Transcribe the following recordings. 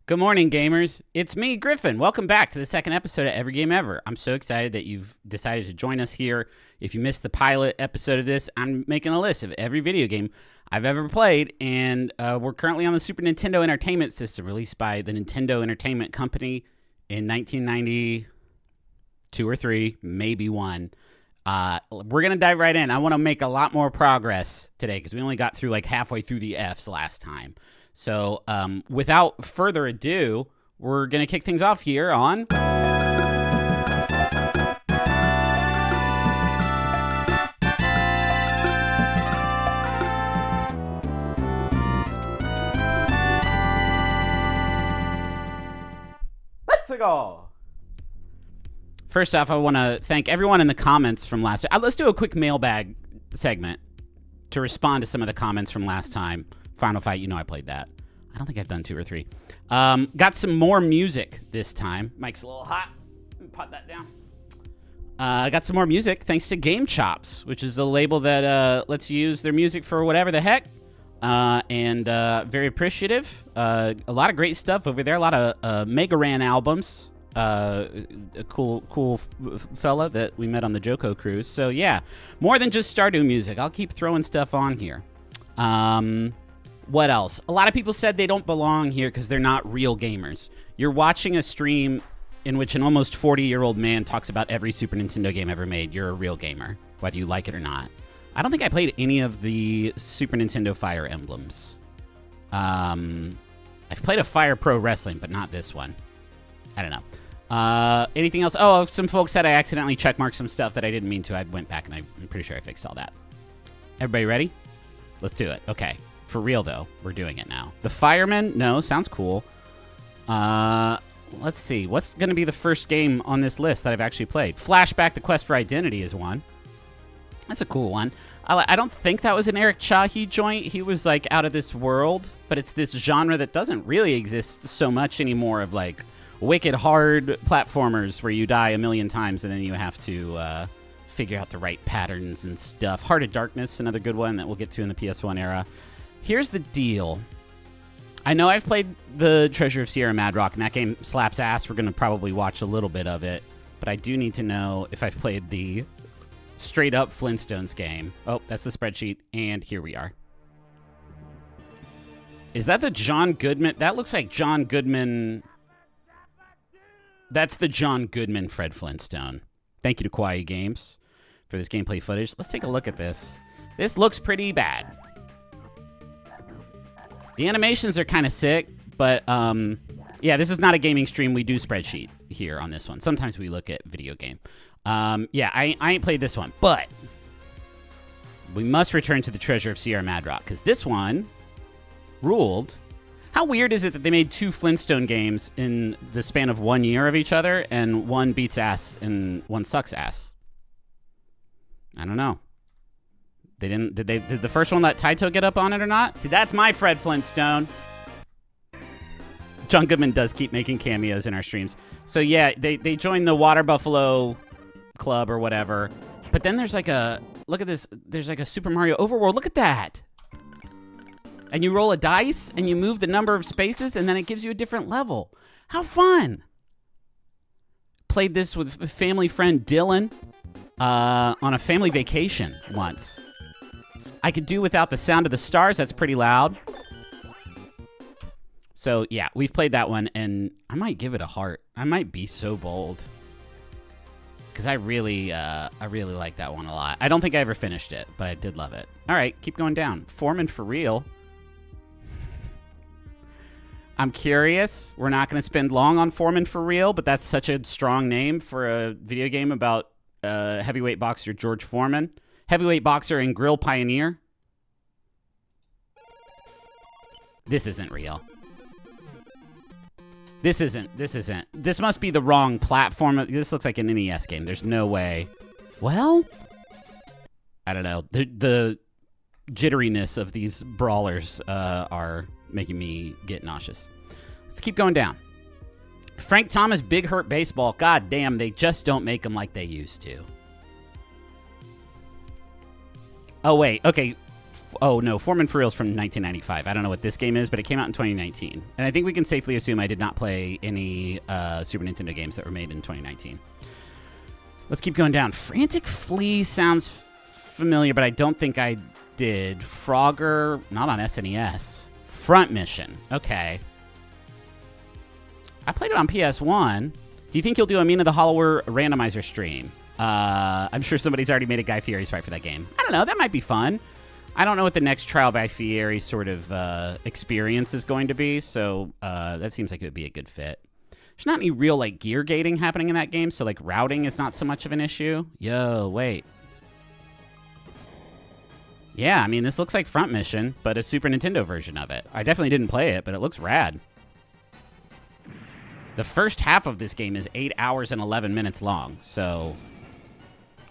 Good morning, gamers. It's me, Griffin. Welcome back to the second episode of Every Game Ever. I'm so excited that you've decided to join us here. If you missed the pilot episode of this, I'm making a list of every video game I've ever played, and we're currently on the Super Nintendo Entertainment System, released by the Nintendo Entertainment Company in 1992 or 3, maybe 1. We're going to dive right in. I want to make a lot more progress today because we only got through like halfway through the Fs last time. So without further ado, we're going to kick things off here on... Let's go! First off, I want to thank everyone in the comments from last time. Let's do a quick mailbag segment to respond to some of the comments from last time. Final Fight, you know I played that. I don't think I've done 2 or 3. Got some more music this time. Mic's a little hot. Let me pot that down. Got some more music thanks to Game Chops, which is a label that lets you use their music for whatever the heck. And very appreciative. A lot of great stuff over there. A lot of Mega Ran albums. A cool fella that we met on the Joko cruise. So yeah, more than just Stardew music. I'll keep throwing stuff on here. What else? A lot of people said they don't belong here because they're not real gamers. You're watching a stream in which an almost 40-year-old man talks about every Super Nintendo game ever made. You're a real gamer, whether you like it or not. I don't think I played any of the Super Nintendo Fire Emblems. I've played a Fire Pro Wrestling, but not this one. I don't know. Anything else? Oh, some folks said I accidentally checkmarked some stuff that I didn't mean to. I went back and I'm pretty sure I fixed all that. Everybody ready? Let's do it. Okay. For real, though. We're doing it now. The Firemen? No. Sounds cool. Let's see. What's going to be the first game on this list that I've actually played? Flashback, The Quest for Identity is one. That's a cool one. I don't think that was an Eric Chahi joint. He was, like, out of this world. But it's this genre that doesn't really exist so much anymore of, like, wicked hard platformers where you die a million times and then you have to figure out the right patterns and stuff. Heart of Darkness, another good one that we'll get to in the PS1 era. Here's the deal. I know I've played the Treasure of Sierra Madrock, and that game slaps ass. We're going to probably watch a little bit of it. But I do need to know if I've played the straight-up Flintstones game. Oh, that's the spreadsheet, and here we are. Is that the John Goodman? That looks like John Goodman. That's the John Goodman Fred Flintstone. Thank you to Kawaii Games for this gameplay footage. Let's take a look at this. This looks pretty bad. The animations are kind of sick, but yeah, this is not a gaming stream. We do spreadsheet here on this one. Sometimes we look at video game. Yeah, I ain't played this one, but we must return to the Treasure of Sierra Madrock because this one ruled. How weird is it that they made 2 Flintstone games in the span of 1 year of each other, and one beats ass and one sucks ass? I don't know. They didn't. Did the first one let Taito get up on it or not? See, that's my Fred Flintstone. John Goodman does keep making cameos in our streams. So yeah, they joined the Water Buffalo Club or whatever. But then there's like a look at this. There's like a Super Mario Overworld. Look at that. And you roll a dice and you move the number of spaces and then it gives you a different level. How fun! Played this with family friend Dylan on a family vacation once. I could do without the sound of the stars. That's pretty loud. So, yeah, we've played that one, and I might give it a heart. I might be so bold. Because I really like that one a lot. I don't think I ever finished it, but I did love it. All right, keep going down. Foreman for real. I'm curious. We're not going to spend long on Foreman for real, but that's such a strong name for a video game about heavyweight boxer George Foreman. Heavyweight boxer and grill pioneer. This isn't real. This isn't. This must be the wrong platform. This looks like an NES game. There's no way. Well, I don't know. The jitteriness of these brawlers are making me get nauseous. Let's keep going down. Frank Thomas, Big Hurt Baseball. God damn, they just don't make them like they used to. Oh, wait. Okay. Oh, no, Foreman for Real's from 1995. I don't know what this game is, but it came out in 2019. And I think we can safely assume I did not play any Super Nintendo games that were made in 2019. Let's keep going down. Frantic Flea sounds familiar, but I don't think I did. Frogger, not on SNES. Front Mission. Okay. I played it on PS1. Do you think you'll do a Mina the Hollower randomizer stream? I'm sure somebody's already made a Guy Fieri sprite for that game. I don't know. That might be fun. I don't know what the next Trial by Fieri sort of experience is going to be, so that seems like it would be a good fit. There's not any real, like, gear gating happening in that game, so, like, routing is not so much of an issue. Yo, wait. Yeah, I mean, this looks like Front Mission, but a Super Nintendo version of it. I definitely didn't play it, but it looks rad. The first half of this game is 8 hours and 11 minutes long, so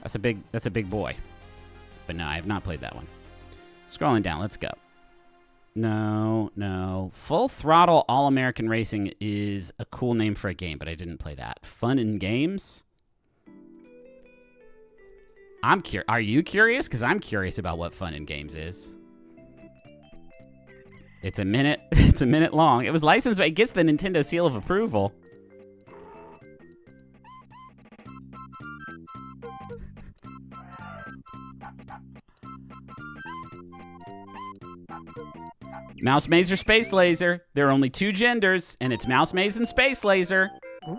that's a big boy. But no, I have not played that one. Scrolling down, let's go. No. Full Throttle All-American Racing is a cool name for a game, but I didn't play that. Fun in Games? Are you curious? Because I'm curious about what Fun in Games is. It's a minute. It's a minute long. It was licensed, but it gets the Nintendo seal of approval. Mouse Maze or Space Laser. There are only two genders, and it's Mouse Maze and Space Laser.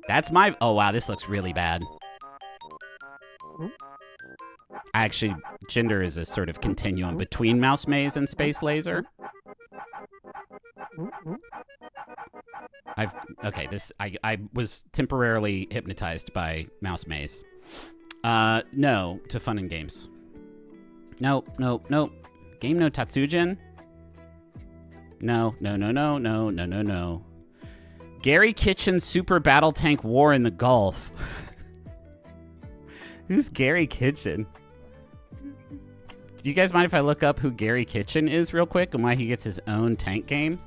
That's my... Oh, wow, this looks really bad. Actually, gender is a sort of continuum between Mouse Maze and Space Laser. I was temporarily hypnotized by Mouse Maze. No to Fun and Games. No. Game no Tatsujin? No. Gary Kitchen Super Battle Tank War in the Gulf. Who's Gary Kitchen? Do you guys mind if I look up who Gary Kitchen is real quick and why he gets his own tank game?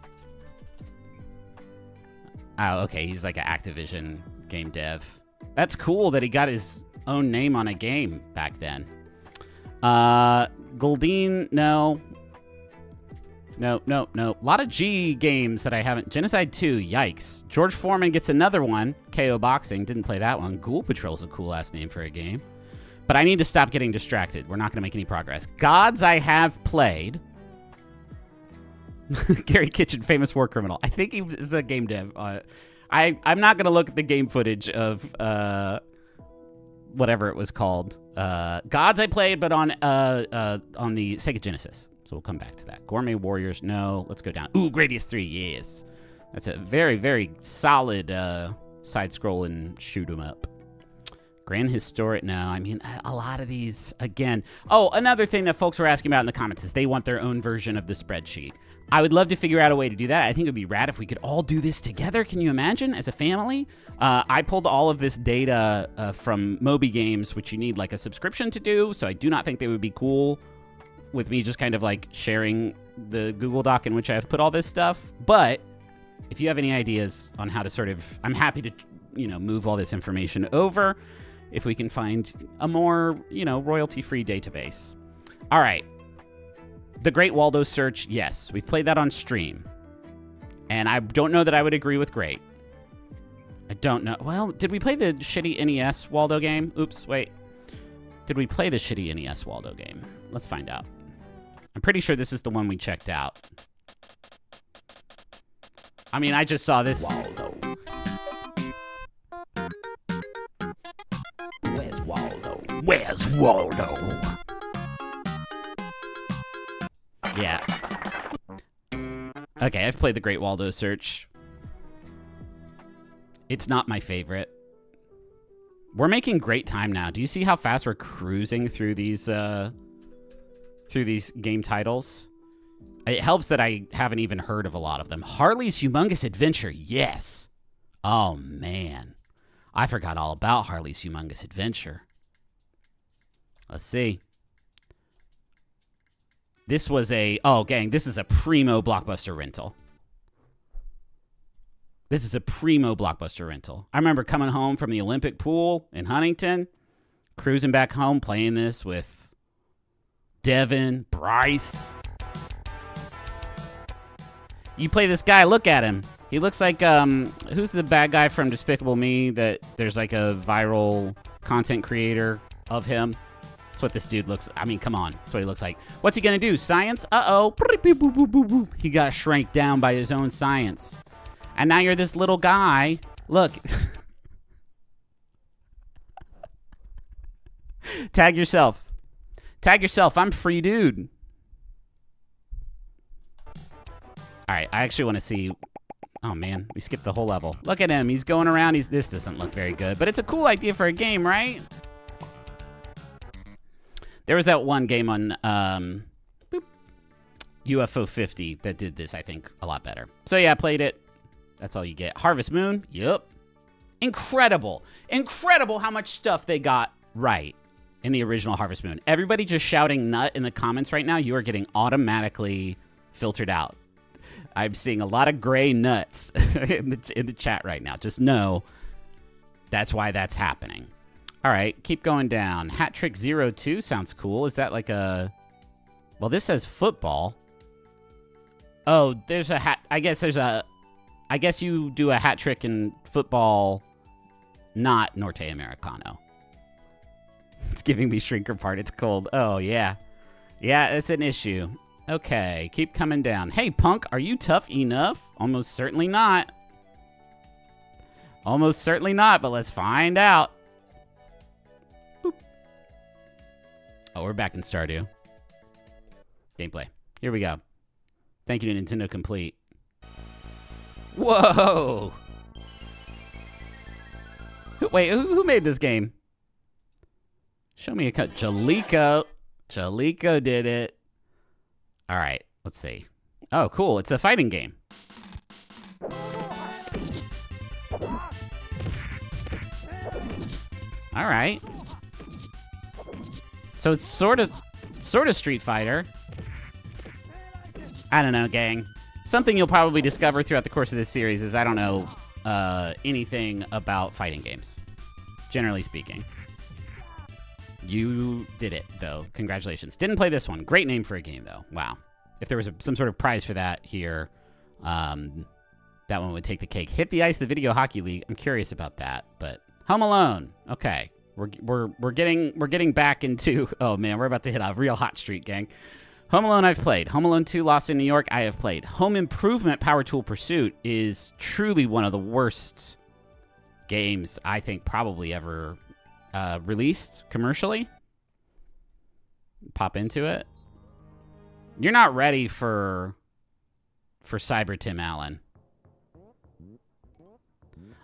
Oh, okay. He's like an Activision game dev. That's cool that he got his own name on a game back then. Goldine, no. No. A lot of G games that I haven't. Genocide 2, yikes. George Foreman gets another one. KO Boxing, didn't play that one. Ghoul Patrol's a cool ass name for a game. But I need to stop getting distracted. We're not going to make any progress. Gods I have played. Gary Kitchen, famous war criminal. I think he is a game dev. I'm not going to look at the game footage of whatever it was called. Gods I played, but on the Sega Genesis. So we'll come back to that. Gourmet Warriors, no. Let's go down. Ooh, Gradius 3, yes. That's a very, very solid side-scrolling shoot-'em-up. Grand Historic, no. I mean, a lot of these, again. Oh, another thing that folks were asking about in the comments is they want their own version of the spreadsheet. I would love to figure out a way to do that. I think it would be rad if we could all do this together. Can you imagine, as a family? I pulled all of this data from Moby Games, which you need like a subscription to do, so I do not think they would be cool with me just kind of like sharing the Google Doc in which I have put all this stuff. But if you have any ideas on how to sort of, I'm happy to, move all this information over if we can find a more, royalty-free database. All right. The Great Waldo Search, yes. We've played that on stream. And I don't know that I would agree with Great. I don't know. Well, did we play the shitty NES Waldo game? Oops, wait. Did we play the shitty NES Waldo game? Let's find out. I'm pretty sure this is the one we checked out. I mean, I just saw this. Waldo. Where's Waldo? Where's Waldo? Yeah. Okay, I've played the Great Waldo Search. It's not my favorite. We're making great time now. Do you see how fast we're cruising through these game titles? It helps that I haven't even heard of a lot of them. Harley's Humongous Adventure, yes. Oh, man. I forgot all about Harley's Humongous Adventure. Let's see. This was this is a primo Blockbuster rental. This is a primo Blockbuster rental. I remember coming home from the Olympic pool in Huntington, cruising back home, playing this with Devin, Bryce, You play this guy. Look at him. He looks like who's the bad guy from Despicable Me that there's like a viral content creator of him? That's what this dude looks. I mean, come on. That's what he looks like. What's he gonna do? Science? Uh-oh. He got shrank down by his own science. And now you're this little guy. Look. Tag yourself. Tag yourself. I'm free dude. All right, I actually want to see. Oh man, we skipped the whole level. Look at him. He's going around. This doesn't look very good, but it's a cool idea for a game, right? There was that one game on UFO 50 that did this, I think, a lot better. So yeah, I played it. That's all you get. Harvest Moon. Yep. Incredible. Incredible how much stuff they got right in the original Harvest Moon. Everybody just shouting nut in the comments right now. You are getting automatically filtered out. I'm seeing a lot of gray nuts in the chat right now. Just know that's why that's happening. All right, keep going down. Hat Trick 02 sounds cool. Is that like a... Well, this says football. Oh, there's a hat... I guess you do a hat trick in football, not Norte Americano. It's giving me Shrinker part. It's cold. Oh, yeah. Yeah, it's an issue. Okay, keep coming down. Hey, punk, are you tough enough? Almost certainly not. Almost certainly not, but let's find out. Boop. Oh, we're back in Stardew. Gameplay. Here we go. Thank you to Nintendo Complete. Whoa! Wait, who made this game? Show me a cut. Jalico. Jalico did it. All right, let's see. Oh, cool. It's a fighting game. All right. So it's sort of Street Fighter. I don't know, gang. Something you'll probably discover throughout the course of this series is I don't know anything about fighting games, generally speaking. You did it, though. Congratulations. Didn't play this one. Great name for a game, though. Wow. If there was some sort of prize for that here, that one would take the cake. Hit the Ice, the Video Hockey League. I'm curious about that, but Home Alone. Okay, we're getting back into. Oh man, we're about to hit a real hot streak, gang. Home Alone I've played. Home Alone 2 Lost in New York I have played. Home Improvement Power Tool Pursuit is truly one of the worst games I think probably ever released commercially. Pop into it. You're not ready for Cyber Tim Allen.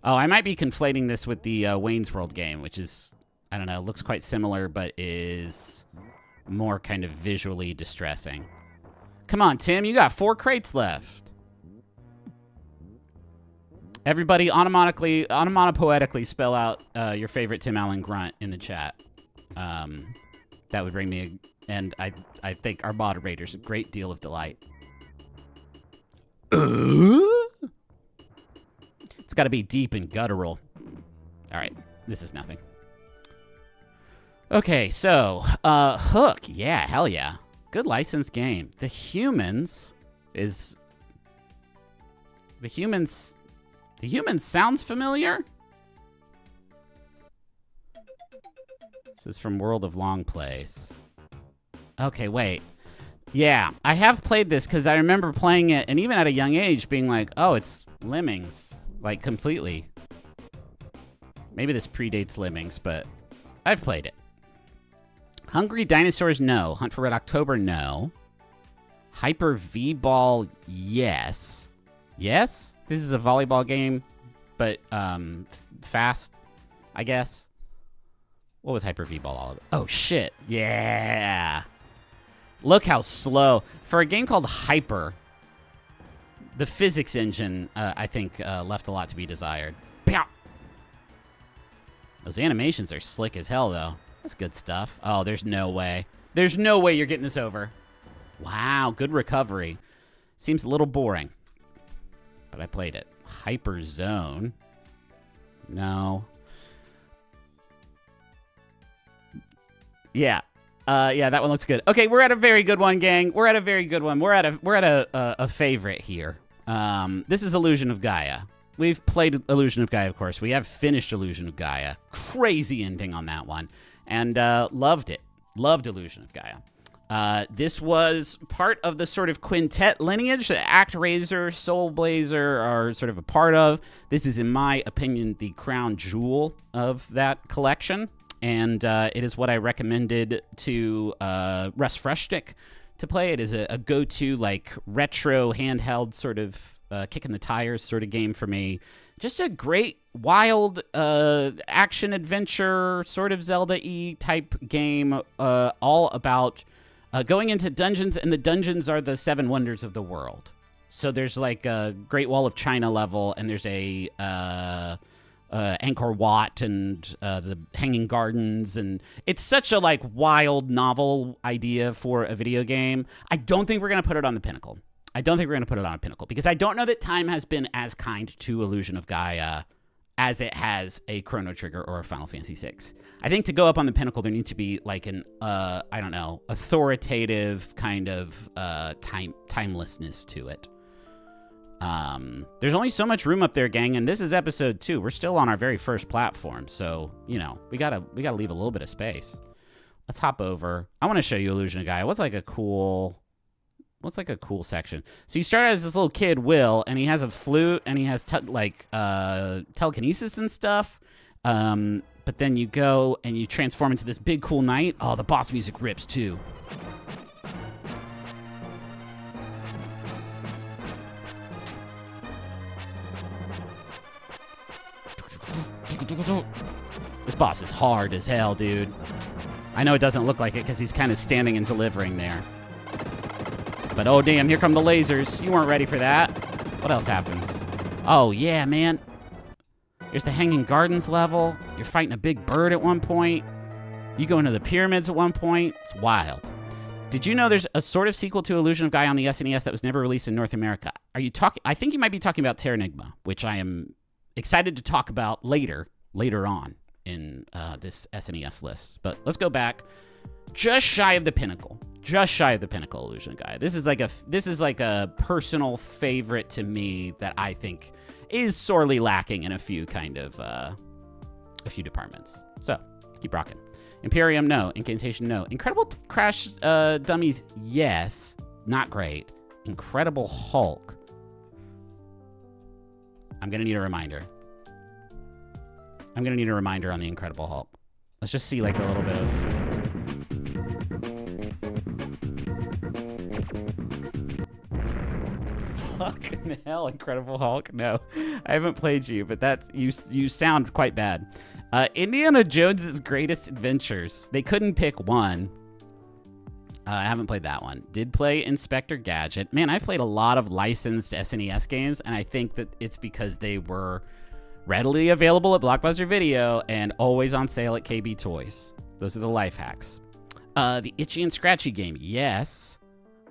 Oh, I might be conflating this with the Wayne's World game, which is, I don't know, looks quite similar, but is more kind of visually distressing. Come on, Tim, you got 4 crates left. Everybody onomatopoetically spell out your favorite Tim Allen grunt in the chat. That would bring me, and I think our moderators a great deal of delight. It's got to be deep and guttural. All right, this is nothing. Okay, so Hook, yeah, hell yeah, good licensed game. The Humans sounds familiar. This is from World of Long Place. Okay, wait. Yeah, I have played this because I remember playing it, and even at a young age, being like, oh, it's Lemmings, like completely. Maybe this predates Lemmings, but I've played it. Hungry Dinosaurs, no. Hunt for Red October, no. Hyper V-Ball, yes. Yes? This is a volleyball game, but fast, I guess. What was Hyper V-Ball all about? Oh, shit. Yeah. Look how slow. For a game called Hyper, the physics engine, I think, left a lot to be desired. Pow! Those animations are slick as hell, though. That's good stuff. Oh, there's no way. There's no way you're getting this over. Wow, good recovery. Seems a little boring, but I played it. Hyper Zone. No. Yeah. Yeah, that one looks good. Okay, we're at a very good one, gang. We're at a very good one. We're at a favorite here. This is Illusion of Gaia. We've played Illusion of Gaia, of course. We have finished Illusion of Gaia. Crazy ending on that one. And loved it. Loved Illusion of Gaia. This was part of the sort of quintet lineage that ActRaiser, Soul Blazer are sort of a part of. This is, in my opinion, the crown jewel of that collection. And it is what I recommended to Russ Freshtick to play. It is a go-to, like, retro, handheld sort of kicking the tires sort of game for me. Just a great, wild action adventure, sort of Zelda-y type game, all about going into dungeons, and the dungeons are the 7 wonders of the world. So there's like a Great Wall of China level, and there's a Angkor Wat and the Hanging Gardens, and it's such a like wild, novel idea for a video game. I don't think we're gonna put it on the pinnacle. Because I don't know that time has been as kind to Illusion of Gaia as it has a Chrono Trigger or a Final Fantasy VI. I think to go up on the pinnacle, there needs to be like an, I don't know, authoritative kind of timelessness to it. There's only so much room up there, gang, and this is episode 2. We're still on our very first platform, so, you know, we gotta leave a little bit of space. Let's hop over. I want to show you Illusion of Gaia. What's like a cool section? So you start as this little kid, Will, and he has a flute, and he has telekinesis and stuff. But then you go and you transform into this big cool knight. Oh, the boss music rips too. This boss is hard as hell, dude. I know it doesn't look like it because he's kind of standing and delivering there. But oh damn, here come the lasers. You weren't ready for that. What else happens? Oh yeah, man. Here's the Hanging Gardens level. You're fighting a big bird at one point. You go into the pyramids at one point. It's wild. Did you know there's a sort of sequel to Illusion of Gaia on the SNES that was never released in North America? Are you talking? I think you might be talking about Terranigma, which I am excited to talk about later on in this SNES list. But let's go back. Just shy of the pinnacle. Illusion of Gaia. This is like a personal favorite to me that I think is sorely lacking in a few departments. So keep rocking. Imperium, no. Incantation, no. Incredible Crash Dummies, yes. Not great. Incredible Hulk. I'm gonna need a reminder. on the Incredible Hulk. Let's just see like a little bit of... Fucking hell, Incredible Hulk. No, I haven't played you, but that's you sound quite bad. Indiana Jones's Greatest Adventures. They couldn't pick one. I haven't played that one. Did play Inspector Gadget. Man, I've played a lot of licensed SNES games, and I think that it's because they were readily available at Blockbuster Video and always on sale at KB Toys. Those are the life hacks. The Itchy and Scratchy game. Yes.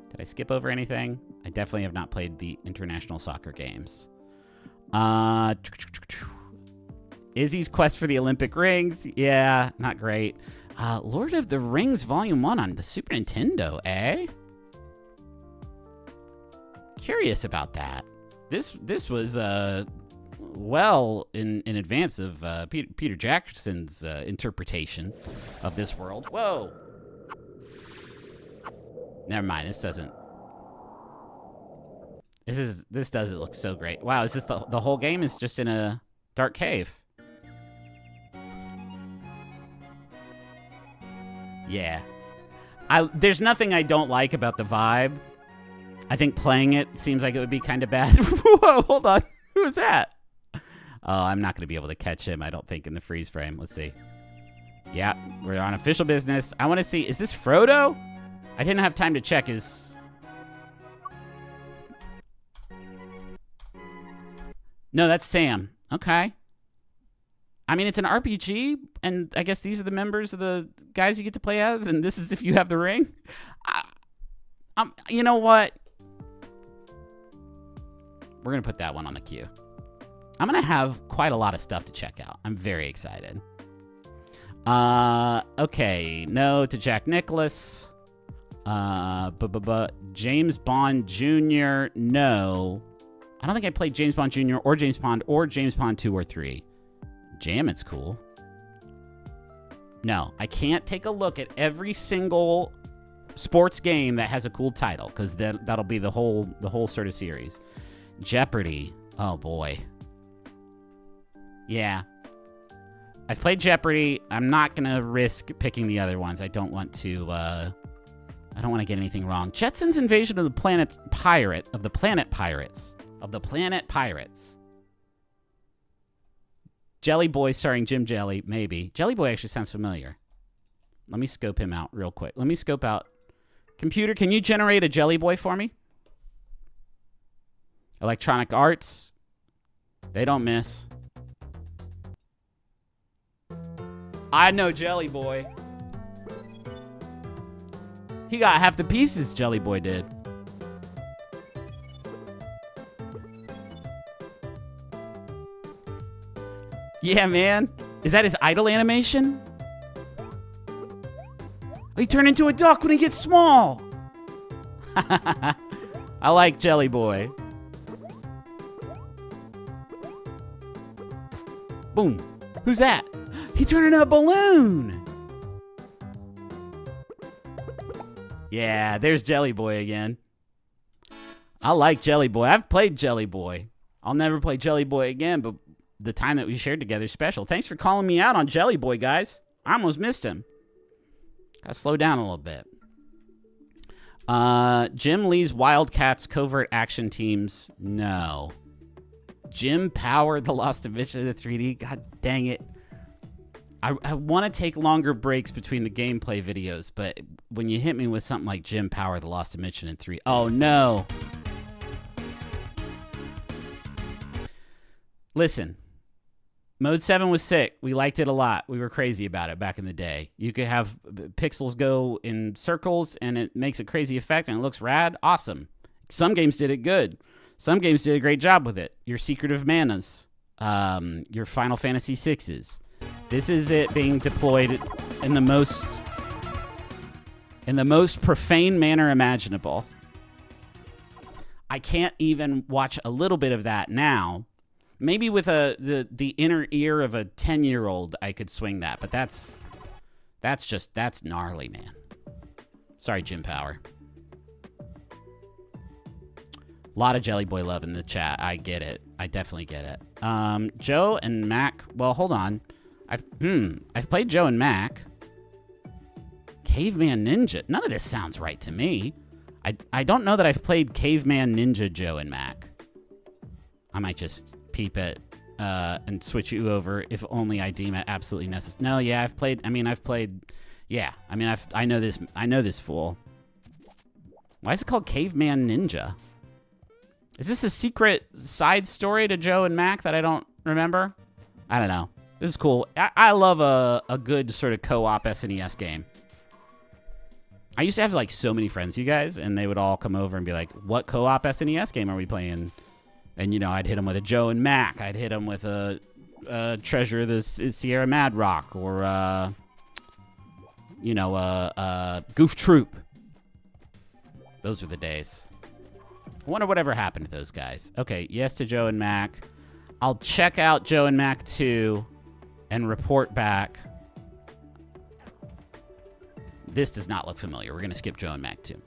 Did I skip over anything? I definitely have not played the international soccer games. Izzy's Quest for the Olympic Rings. Yeah, not great. Lord of the Rings Volume 1 on the Super Nintendo, eh? Curious about that. This was well in advance of Peter Jackson's interpretation of this world. Whoa. Never mind, this doesn't look so great. Wow, is this the whole game is just in a dark cave? Yeah. There's nothing I don't like about the vibe. I think playing it seems like it would be kind of bad. Whoa, hold on. Who was that? Oh, I'm not going to be able to catch him, I don't think, in the freeze frame. Let's see. Yeah, we're on official business. I want to see, is this Frodo? I didn't have time to check his... No, that's Sam. Okay. I mean, it's an RPG, and I guess these are the members of the guys you get to play as, and this is if you have the ring. You know what? We're going to put that one on the queue. I'm going to have quite a lot of stuff to check out. I'm very excited. Okay, no to Jack Nicklaus. James Bond Jr., no. I don't think I played James Bond Jr. or James Bond 2 or 3. Jammit's cool. No, I can't take a look at every single sports game that has a cool title, because that'll be the whole sort of series. Jeopardy. Oh boy. Yeah. I've played Jeopardy. I'm not gonna risk picking the other ones. I don't want to get anything wrong. Jetsons Invasion of the Planet Pirates. Jelly Boy starring Jim Jelly, maybe. Jelly Boy actually sounds familiar. Let me scope him out real quick. Let me scope out. Computer, can you generate a Jelly Boy for me? Electronic Arts. They don't miss. I know Jelly Boy. He got half the pieces, Jelly Boy did. Yeah, man. Is that his idle animation? He turned into a duck when he gets small. I like Jelly Boy. Boom. Who's that? He turned into a balloon. Yeah, there's Jelly Boy again. I like Jelly Boy. I've played Jelly Boy. I'll never play Jelly Boy again, but the time that we shared together is special. Thanks for calling me out on Jelly Boy, guys. I almost missed him. Gotta slow down a little bit. Jim Lee's Wildcats covert action teams. No. Jim Power, The Lost Dimension of the 3D. God dang it. I want to take longer breaks between the gameplay videos, but when you hit me with something like Jim Power, The Lost Dimension in 3... Oh, no. Listen. Mode 7 was sick. We liked it a lot. We were crazy about it back in the day. You could have pixels go in circles, and it makes a crazy effect, and it looks rad. Awesome. Some games did it good. Some games did a great job with it. Your Secret of Manas. Your Final Fantasy 6s. This is it being deployed in the most profane manner imaginable. I can't even watch a little bit of that now. Maybe with the inner ear of a 10-year-old, I could swing that, but that's gnarly, man. Sorry, Jim Power. A lot of Jelly Boy love in the chat. I get it. I definitely get it. Joe and Mac. Well, hold on. I've played Joe and Mac. Caveman Ninja. None of this sounds right to me. I don't know that I've played Caveman Ninja Joe and Mac. I might just peep it and switch you over if only I deem it absolutely necessary. No, yeah, I've played. Yeah, I know this fool. Why is it called Caveman Ninja? Is this a secret side story to Joe and Mac that I don't remember? I don't know. This is cool. I love a good sort of co-op SNES game. I used to have like so many friends, you guys, and they would all come over and be like, what co-op SNES game are we playing? And, you know, I'd hit them with a Joe and Mac. I'd hit them with a Treasure of the Sierra Mad Rock or, Goof Troop. Those were the days. I wonder whatever happened to those guys. Okay, yes to Joe and Mac. I'll check out Joe and Mac 2 and report back. This does not look familiar. We're going to skip Joe and Mac 2.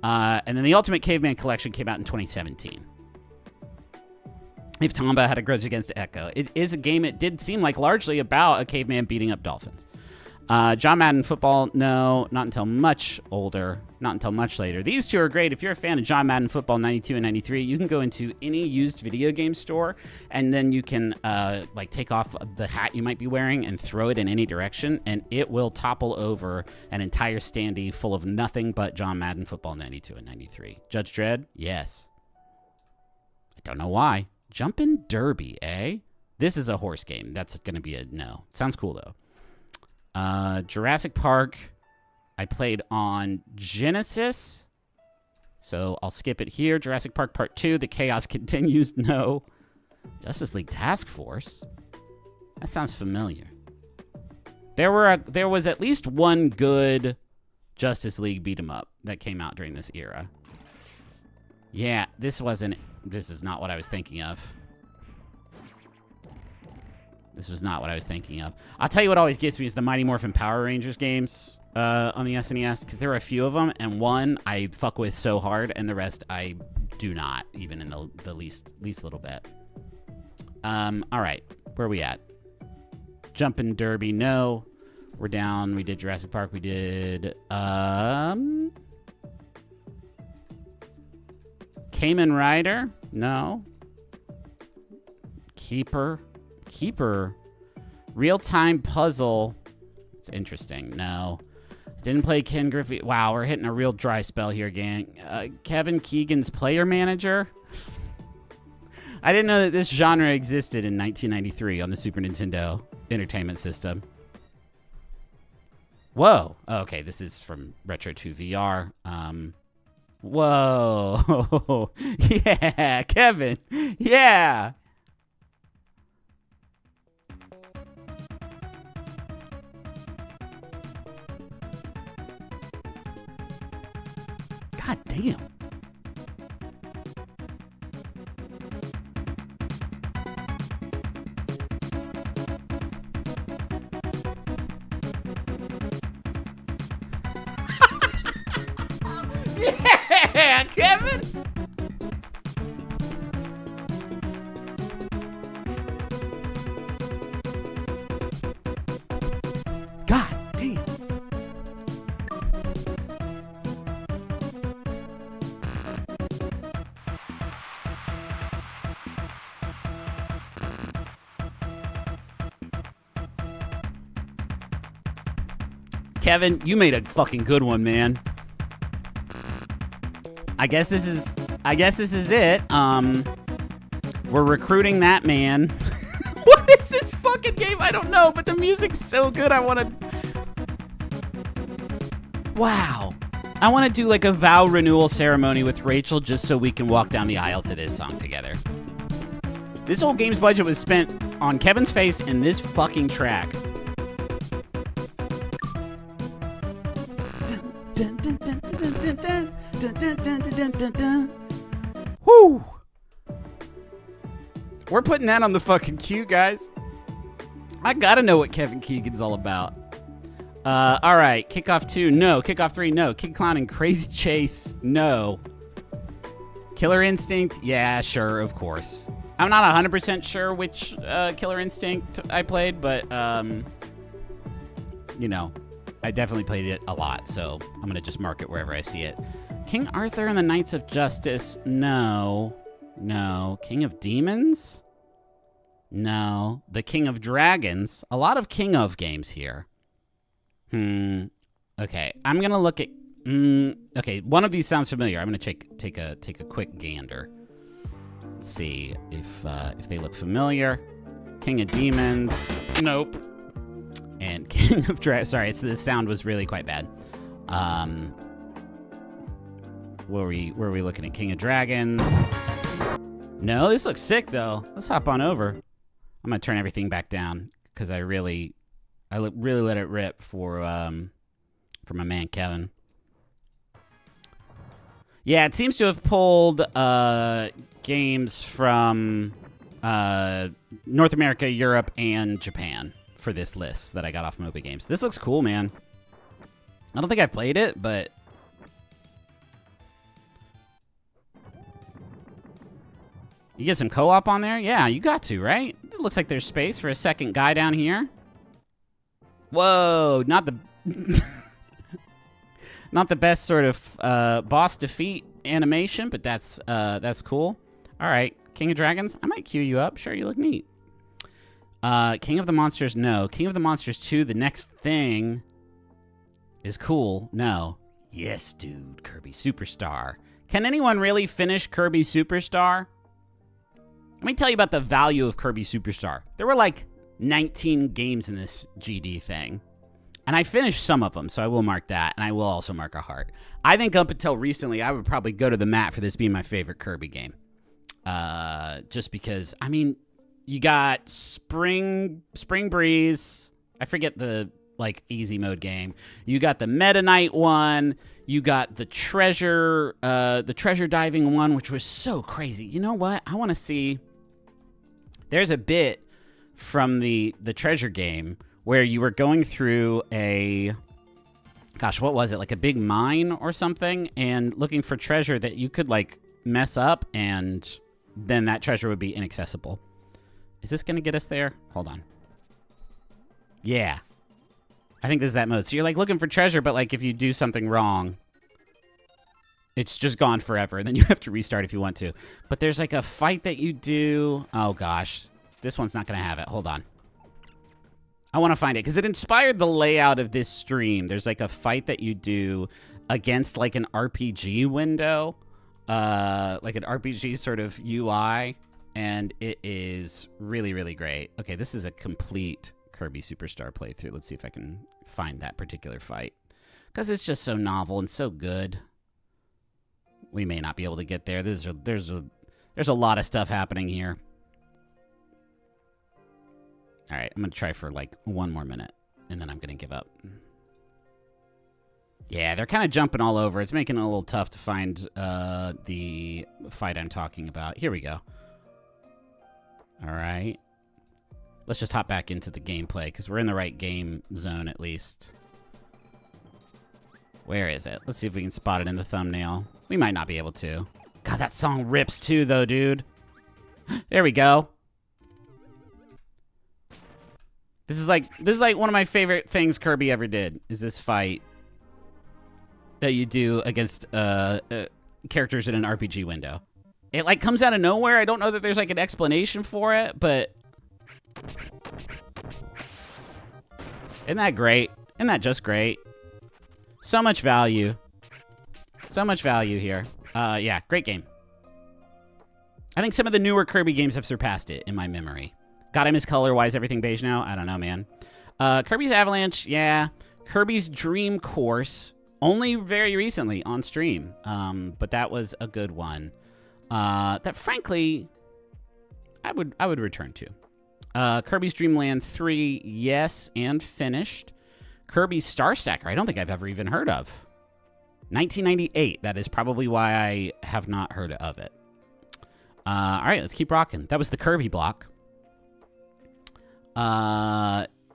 And then the Ultimate Caveman Collection came out in 2017. If Tomba had a grudge against Echo. It is a game, it did seem like largely about a caveman beating up dolphins. John Madden Football, no, not until much older, not until much later. These two are great. If you're a fan of John Madden Football 92 and 93, you can go into any used video game store, and then you can take off the hat you might be wearing and throw it in any direction, and it will topple over an entire standee full of nothing but John Madden Football 92 and 93. Judge Dredd? Yes. I don't know why. Jumpin' Derby, eh? This is a horse game. That's going to be a no. Sounds cool, though. Jurassic Park, I played on Genesis, so I'll skip it here. Jurassic Park Part 2, The Chaos Continues, no. Justice League Task Force, that sounds familiar. There was at least one good Justice League beat 'em up that came out during this era. Yeah, this is not what I was thinking of. This was not what I was thinking of. I'll tell you what always gets me is the Mighty Morphin Power Rangers games on the SNES, because there are a few of them, and one I fuck with so hard, and the rest I do not, even in the least little bit. All right, where are we at? Jumpin' Derby, no. We're down. We did Jurassic Park. We did Kamen Rider, no. Keeper. Real-time puzzle. It's interesting. No. Didn't play Ken Griffey. Wow, we're hitting a real dry spell here, gang. Kevin Keegan's Player Manager. I didn't know that this genre existed in 1993 on the Super Nintendo Entertainment System. Whoa. Okay, this is from Retro 2 VR. Whoa. Yeah, Kevin. Yeah. God damn. Yeah, Kevin. God damn. Kevin, you made a fucking good one, man. I guess this is it. We're recruiting that man. What is this fucking game? I don't know, but the music's so good. I want to. Wow. I want to do like a vow renewal ceremony with Rachel just so we can walk down the aisle to this song together. This whole game's budget was spent on Kevin's face and this fucking track. Woo! We're putting that on the fucking queue, guys. I gotta know what Kevin Keegan's all about. All right, Kickoff 2, no. Kickoff 3, no. Kid Clown and Crazy Chase, no. Killer Instinct, yeah, sure, of course. I'm not 100% sure which Killer Instinct I played, but, you know, I definitely played it a lot, so I'm going to just mark it wherever I see it. King Arthur and the Knights of Justice, no. No. King of Demons? No. The King of Dragons? A lot of King of games here. Okay, I'm going to look at... okay, one of these sounds familiar. I'm going to take a quick gander. Let's see if they look familiar. King of Demons. Nope. And King of Dragons. Sorry, the sound was really quite bad. Where were we looking at? King of Dragons. No, this looks sick though. Let's hop on over. I'm gonna turn everything back down because I really let it rip for my man Kevin. Yeah, it seems to have pulled games from North America, Europe, and Japan for this list that I got off Moby Games. This looks cool, man. I don't think I played it, but you get some co-op on there? Yeah, you got to, right? It looks like there's space for a second guy down here. Whoa, not the not the best sort of boss defeat animation, but that's cool. All right, King of Dragons. I might queue you up. Sure, you look neat. King of the Monsters, no. King of the Monsters 2, the next thing is cool. No. Yes, dude. Kirby Superstar. Can anyone really finish Kirby Superstar? Let me tell you about the value of Kirby Superstar. There were like 19 games in this GD thing. And I finished some of them, so I will mark that. And I will also mark a heart. I think up until recently, I would probably go to the mat for this being my favorite Kirby game. Just because, I mean, you got Spring Breeze. I forget the like easy mode game. You got the Meta Knight one. You got the treasure diving one, which was so crazy. You know what? I want to see. There's a bit from the treasure game where you were going through a, gosh, what was it? Like a big mine or something, and looking for treasure that you could like mess up, and then that treasure would be inaccessible. Is this going to get us there? Hold on. Yeah. I think this is that mode. So you're like looking for treasure, but like if you do something wrong, it's just gone forever, and then you have to restart if you want to. But there's like a fight that you do. Oh gosh, this one's not gonna have it. Hold on. I want to find it because it inspired the layout of this stream. There's like a fight that you do against like an RPG window, like an RPG sort of UI, and it is really, really great. Okay, this is a complete Kirby Superstar playthrough. Let's see if I can find that particular fight because it's just so novel and so good. We may not be able to get there. There's a lot of stuff happening here. All right, I'm gonna try for like one more minute, and then I'm gonna give up. Yeah, they're kind of jumping all over. It's making it a little tough to find the fight I'm talking about. Here we go. All right. Let's just hop back into the gameplay, because we're in the right game zone, at least. Where is it? Let's see if we can spot it in the thumbnail. We might not be able to. God, that song rips too, though, dude. There we go. This is like one of my favorite things Kirby ever did, is this fight that you do against characters in an RPG window. It like comes out of nowhere. I don't know that there's like an explanation for it, but isn't that great? Isn't that just great? So much value. So much value here. Yeah, great game. I think some of the newer Kirby games have surpassed it in my memory. God, I miss color. Why is everything beige now? I don't know, man. Kirby's Avalanche, yeah. Kirby's Dream Course, only very recently on stream. But that was a good one. That frankly, I would return to. Kirby's Dream Land 3, yes, and finished. Kirby's Star Stacker, I don't think I've ever even heard of. 1998, that is probably why I have not heard of it. All right, let's keep rocking. That was the Kirby block.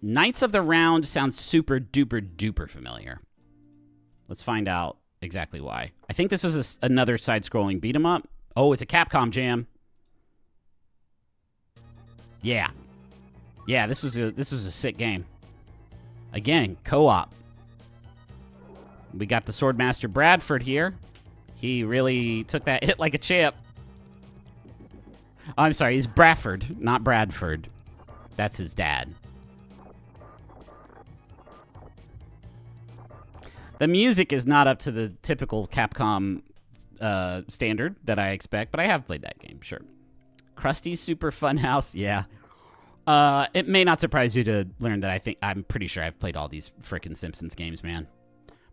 Knights of the Round sounds super duper duper familiar. Let's find out exactly why. I think this was another side-scrolling beat 'em up. Oh, it's a Capcom jam. Yeah. Yeah, this was a sick game. Again, co-op. We got the Swordmaster Bradford here. He really took that hit like a champ. Oh, I'm sorry, he's Bradford, not Bradford. That's his dad. The music is not up to the typical Capcom standard that I expect, but I have played that game, sure. Krusty's Super Funhouse, yeah. It may not surprise you to learn that I'm pretty sure I've played all these frickin' Simpsons games, man.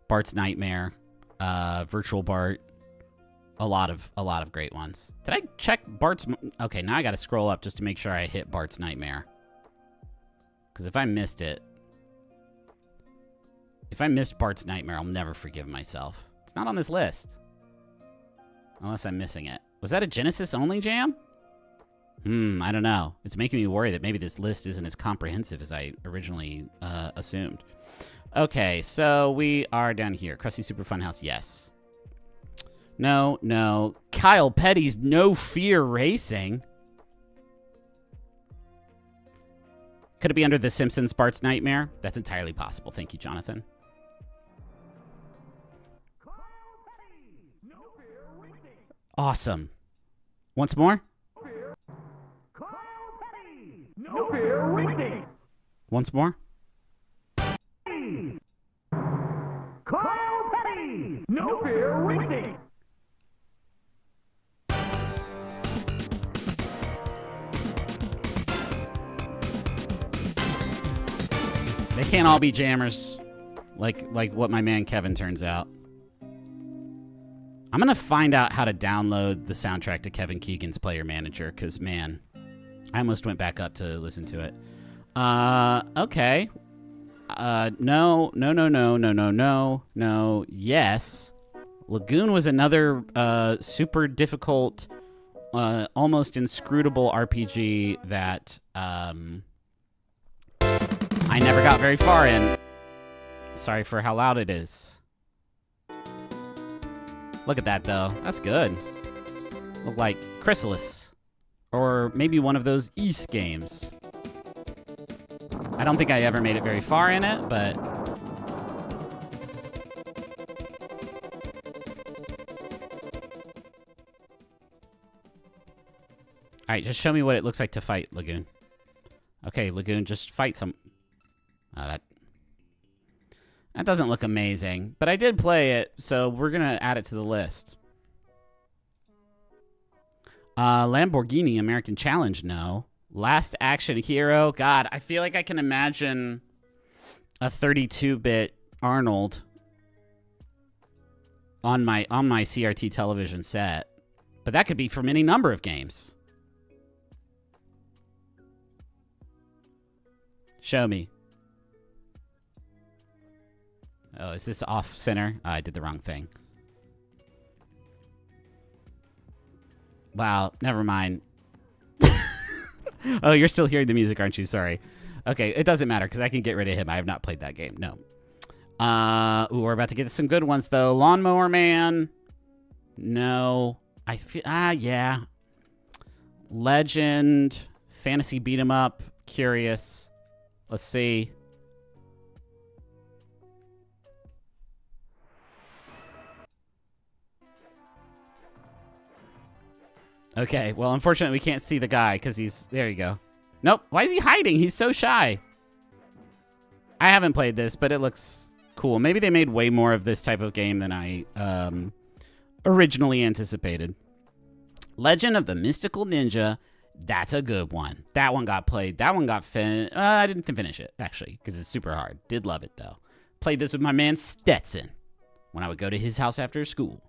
Bart's Nightmare, Virtual Bart, a lot of great ones. Did I check Bart's? Okay, now I got to scroll up just to make sure I hit Bart's Nightmare. Because if I missed Bart's Nightmare, I'll never forgive myself. It's not on this list, unless I'm missing it. Was that a Genesis only jam? I don't know. It's making me worry that maybe this list isn't as comprehensive as I originally assumed. Okay, so we are down here. Krusty Super Funhouse, yes. No. Kyle Petty's No Fear Racing. Could it be under The Simpsons Bart's Nightmare? That's entirely possible. Thank you, Jonathan. Awesome. Once more? Once more? No fear racing. They can't all be jammers, like what my man Kevin turns out. I'm gonna find out how to download the soundtrack to Kevin Keegan's Player Manager, because man, I almost went back up to listen to it. Okay. No, no, no, no, no, no, no, no. Yes. Lagoon was another super difficult, almost inscrutable RPG that I never got very far in. Sorry for how loud it is. Look at that, though. That's good. Look like Chrysalis. Or maybe one of those East games. I don't think I ever made it very far in it, but... Alright, just show me what it looks like to fight, Lagoon. Okay, Lagoon, just fight some... Oh, that doesn't look amazing. But I did play it, so we're going to add it to the list. Lamborghini American Challenge, no. Last Action Hero. God, I feel like I can imagine a 32-bit Arnold on my CRT television set. But that could be from any number of games. Show me. Oh, is this off center? Oh, I did the wrong thing. Wow, never mind. Oh, you're still hearing the music, aren't you? Sorry. Okay, it doesn't matter because I can get rid of him. I have not played that game. No. Ooh, we're about to get to some good ones, though. Lawnmower Man. No. I feel... yeah. Legend. Fantasy beat 'em up. Curious. Let's see. Okay, well, unfortunately, we can't see the guy because he's... There you go. Nope. Why is he hiding? He's so shy. I haven't played this, but it looks cool. Maybe they made way more of this type of game than I originally anticipated. Legend of the Mystical Ninja. That's a good one. That one got played. That one got finished. I didn't finish it, actually, because it's super hard. Did love it, though. Played this with my man Stetson when I would go to his house after school.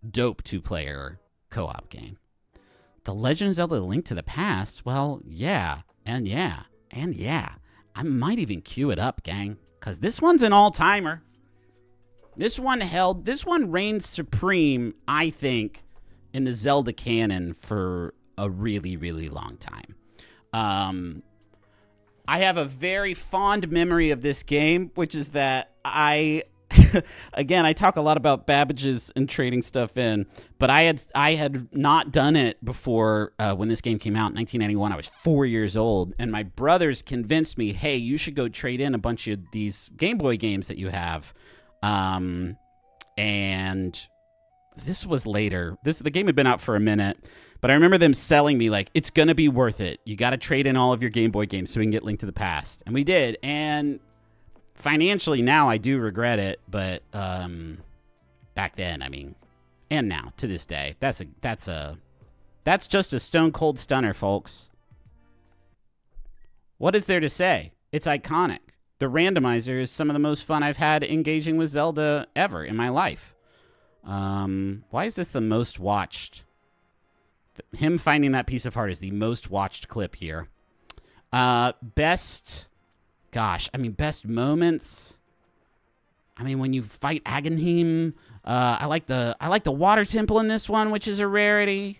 Dope two-player co-op game. The Legend of Zelda: Link to the Past. Well, yeah, and yeah, and yeah. I might even queue it up, gang, because this one's an all-timer. This one reigns supreme, I think, in the Zelda canon for a really, really long time. I have a very fond memory of this game, which is that again, I talk a lot about Babbage's and trading stuff in, but I had not done it before when this game came out in 1991. I was 4 years old, and my brothers convinced me, hey, you should go trade in a bunch of these Game Boy games that you have. And this was later. The game had been out for a minute, but I remember them selling me, like, it's going to be worth it. You got to trade in all of your Game Boy games so we can get Link to the Past. And we did, and... financially, now I do regret it, but back then, I mean, and now to this day, that's just a stone cold stunner, folks. What is there to say? It's iconic. The randomizer is some of the most fun I've had engaging with Zelda ever in my life. Why is this the most watched? Him finding that piece of heart is the most watched clip here. Best moments. I mean, when you fight Aghanim, I like the water temple in this one, which is a rarity.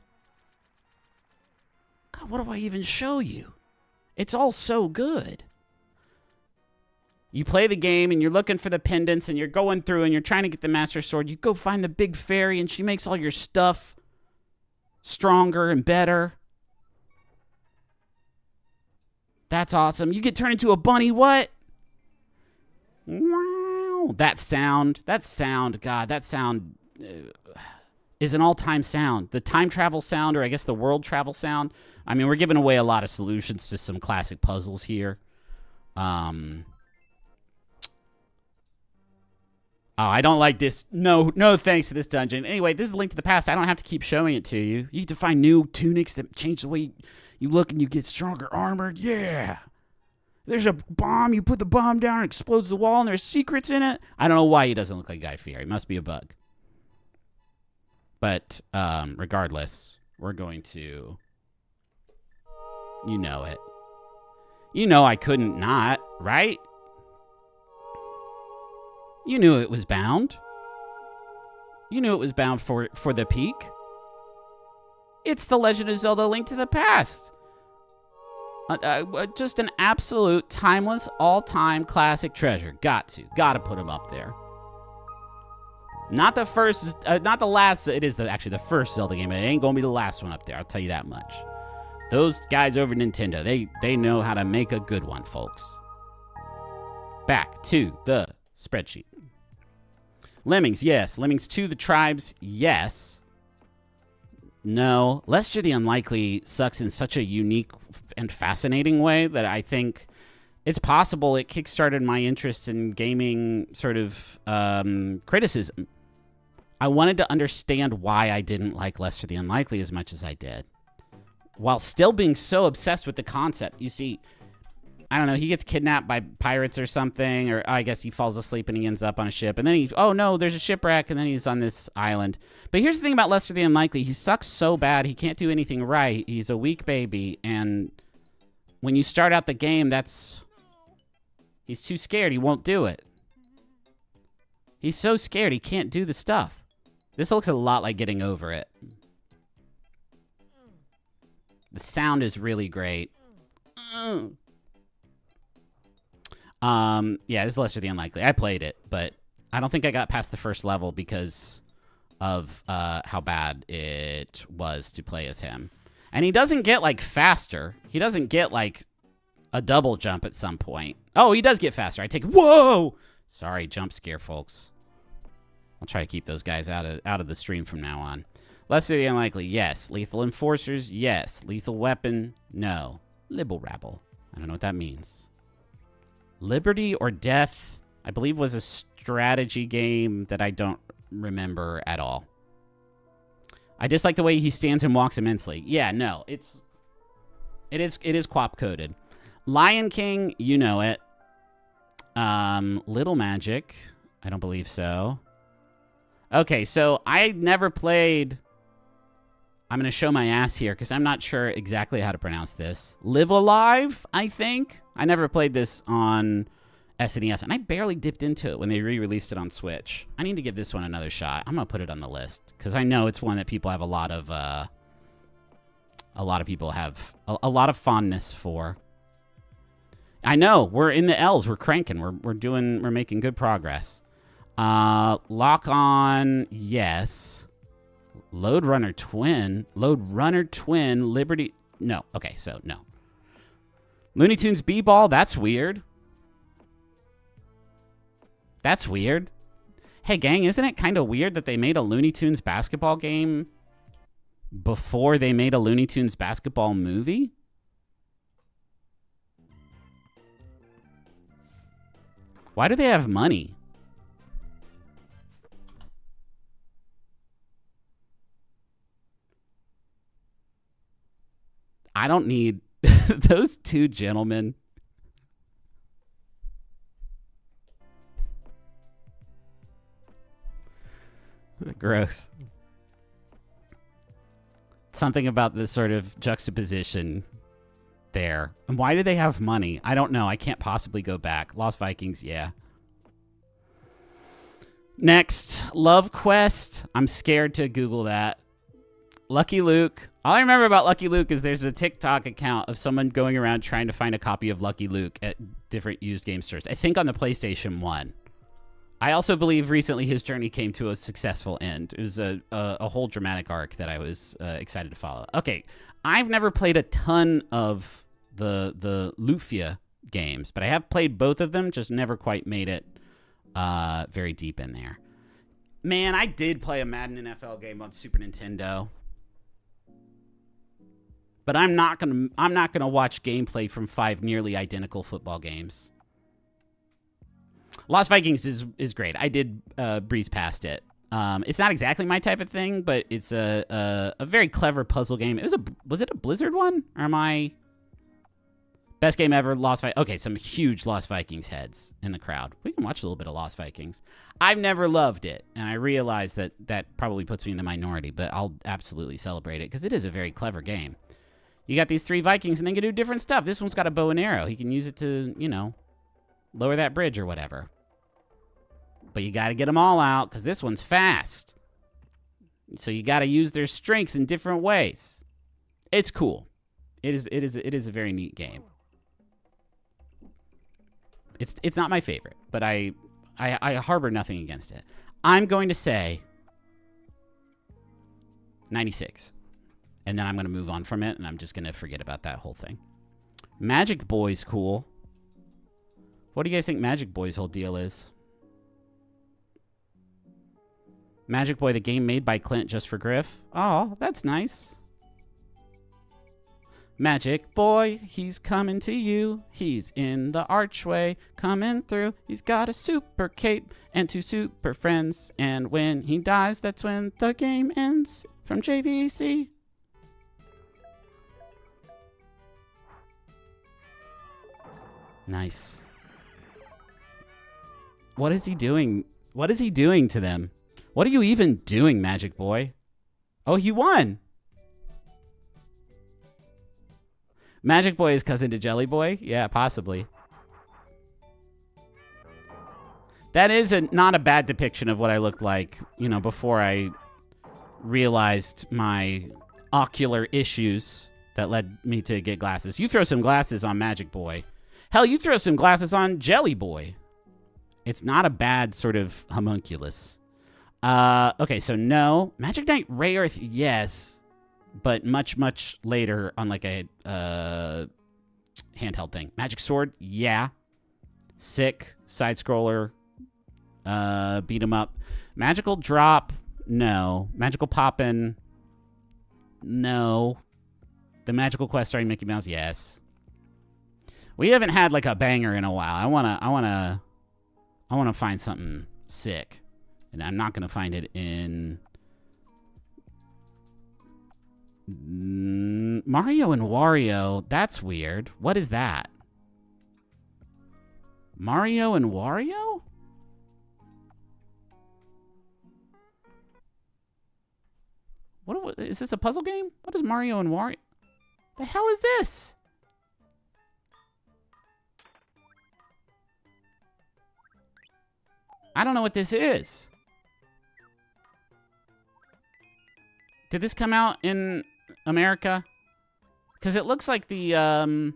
God, what do I even show you? It's all so good. You play the game and you're looking for the pendants and you're going through and you're trying to get the Master Sword. You go find the big fairy and she makes all your stuff stronger and better. That's awesome. You get turned into a bunny. What? Wow. That sound. God, that sound is an all-time sound. The time travel sound, or I guess the world travel sound. I mean, we're giving away a lot of solutions to some classic puzzles here. Oh, I don't like this. No thanks to this dungeon. Anyway, this is Link to the Past. I don't have to keep showing it to you. You get to find new tunics that change the way you look and you get stronger armor. Yeah. There's a bomb. You put the bomb down, it explodes the wall, and there's secrets in it. I don't know why he doesn't look like Guy Fieri. It must be a bug. But regardless, we're going to... You know it. You know I couldn't not, right? You knew it was bound. You knew it was bound for the peak. It's The Legend of Zelda: Link to the Past. Just an absolute timeless, all-time classic treasure. Gotta put him up there. Not the first, not the last. It is actually the first Zelda game. It ain't gonna be the last one up there. I'll tell you that much. Those guys over Nintendo, they know how to make a good one, folks. Back to the spreadsheet. Lemmings, yes. Lemmings 2, The Tribes, yes. No. Lester the Unlikely sucks in such a unique and fascinating way that I think it's possible it kickstarted my interest in gaming sort of criticism. I wanted to understand why I didn't like Lester the Unlikely as much as I did, while still being so obsessed with the concept. You see, I don't know, he gets kidnapped by pirates or something, or I guess he falls asleep and he ends up on a ship, and then oh no, there's a shipwreck, and then he's on this island. But here's the thing about Lester the Unlikely. He sucks so bad, he can't do anything right. He's a weak baby, and when you start out the game, he's too scared, he won't do it. He's so scared, he can't do the stuff. This looks a lot like Getting Over It. The sound is really great. Yeah, this is Lester the Unlikely. I played it, but I don't think I got past the first level because of how bad it was to play as him. And he doesn't get, like, faster. He doesn't get, like, a double jump at some point. Oh, he does get faster. I take... Whoa! Sorry, jump scare, folks. I'll try to keep those guys out of the stream from now on. Lester the Unlikely, yes. Lethal Enforcers, yes. Lethal Weapon, no. Libble Rabble. I don't know what that means. Liberty or Death, I believe, was a strategy game that I don't remember at all. I dislike the way he stands and walks immensely. Yeah, no, it is co-op coded. Lion King, you know it. Little Magic, I don't believe so. Okay, so I never played... I'm going to show my ass here because I'm not sure exactly how to pronounce this. Live Alive, I think. I never played this on SNES, and I barely dipped into it when they re-released it on Switch. I need to give this one another shot. I'm going to put it on the list because I know it's one that people have a lot of people have a lot of fondness for. I know, we're in the L's. We're cranking. We're making good progress. Lock On, yes. Load Runner Twin, Liberty... No. Okay, so no. Looney Tunes B-Ball, that's weird. That's weird. Hey, gang, isn't it kind of weird that they made a Looney Tunes basketball game before they made a Looney Tunes basketball movie? Why do they have money? I don't need those two gentlemen. Gross. Something about this sort of juxtaposition there. And why do they have money? I don't know. I can't possibly go back. Lost Vikings, yeah. Next, Love Quest. I'm scared to Google that. Lucky Luke. All I remember about Lucky Luke is there's a TikTok account of someone going around trying to find a copy of Lucky Luke at different used game stores. I think on the PlayStation 1. I also believe recently his journey came to a successful end. It was a whole dramatic arc that I was excited to follow. Okay, I've never played a ton of the Lufia games, but I have played both of them, just never quite made it very deep in there. Man, I did play a Madden NFL game on Super Nintendo. But I'm not gonna watch gameplay from 5 nearly identical football games. Lost Vikings is great. I did breeze past it. It's not exactly my type of thing, but it's a very clever puzzle game. Was it a Blizzard one? Or am I... Best game ever, Lost Vikings. Okay, some huge Lost Vikings heads in the crowd. We can watch a little bit of Lost Vikings. I've never loved it, and I realize that probably puts me in the minority, but I'll absolutely celebrate it because it is a very clever game. You got these 3 Vikings, and they can do different stuff. This one's got a bow and arrow. He can use it to, you know, lower that bridge or whatever. But you got to get them all out because this one's fast. So you got to use their strengths in different ways. It's cool. It is a very neat game. It's not my favorite, but I harbor nothing against it. I'm going to say 96. And then I'm going to move on from it, and I'm just going to forget about that whole thing. Magic Boy's cool. What do you guys think Magic Boy's whole deal is? Magic Boy, the game made by Clint just for Griff. Oh, that's nice. Magic Boy, he's coming to you. He's in the archway, coming through. He's got a super cape and 2 super friends. And when he dies, that's when the game ends. From JVC. Nice. What is he doing? What is he doing to them? What are you even doing, Magic Boy? Oh, he won. Magic Boy is cousin to Jelly Boy? Yeah, possibly. That is not a bad depiction of what I looked like, you know, before I realized my ocular issues that led me to get glasses. You throw some glasses on Magic Boy. Hell, you throw some glasses on Jelly Boy. It's not a bad sort of homunculus. Okay, so no. Magic Knight Ray Earth, yes. But much, much later on like a handheld thing. Magic Sword, yeah. Sick. Side-scroller. Beat 'em up. Magical Drop, no. Magical Poppin', no. The Magical Quest starring Mickey Mouse, yes. We haven't had like a banger in a while. I wanna find something sick. And I'm not gonna find it in Mario and Wario. That's weird. What is that? Mario and Wario? What is this, a puzzle game? What is Mario and Wario? The hell is this? I don't know what this is. Did this come out in America? Because it looks like the, oh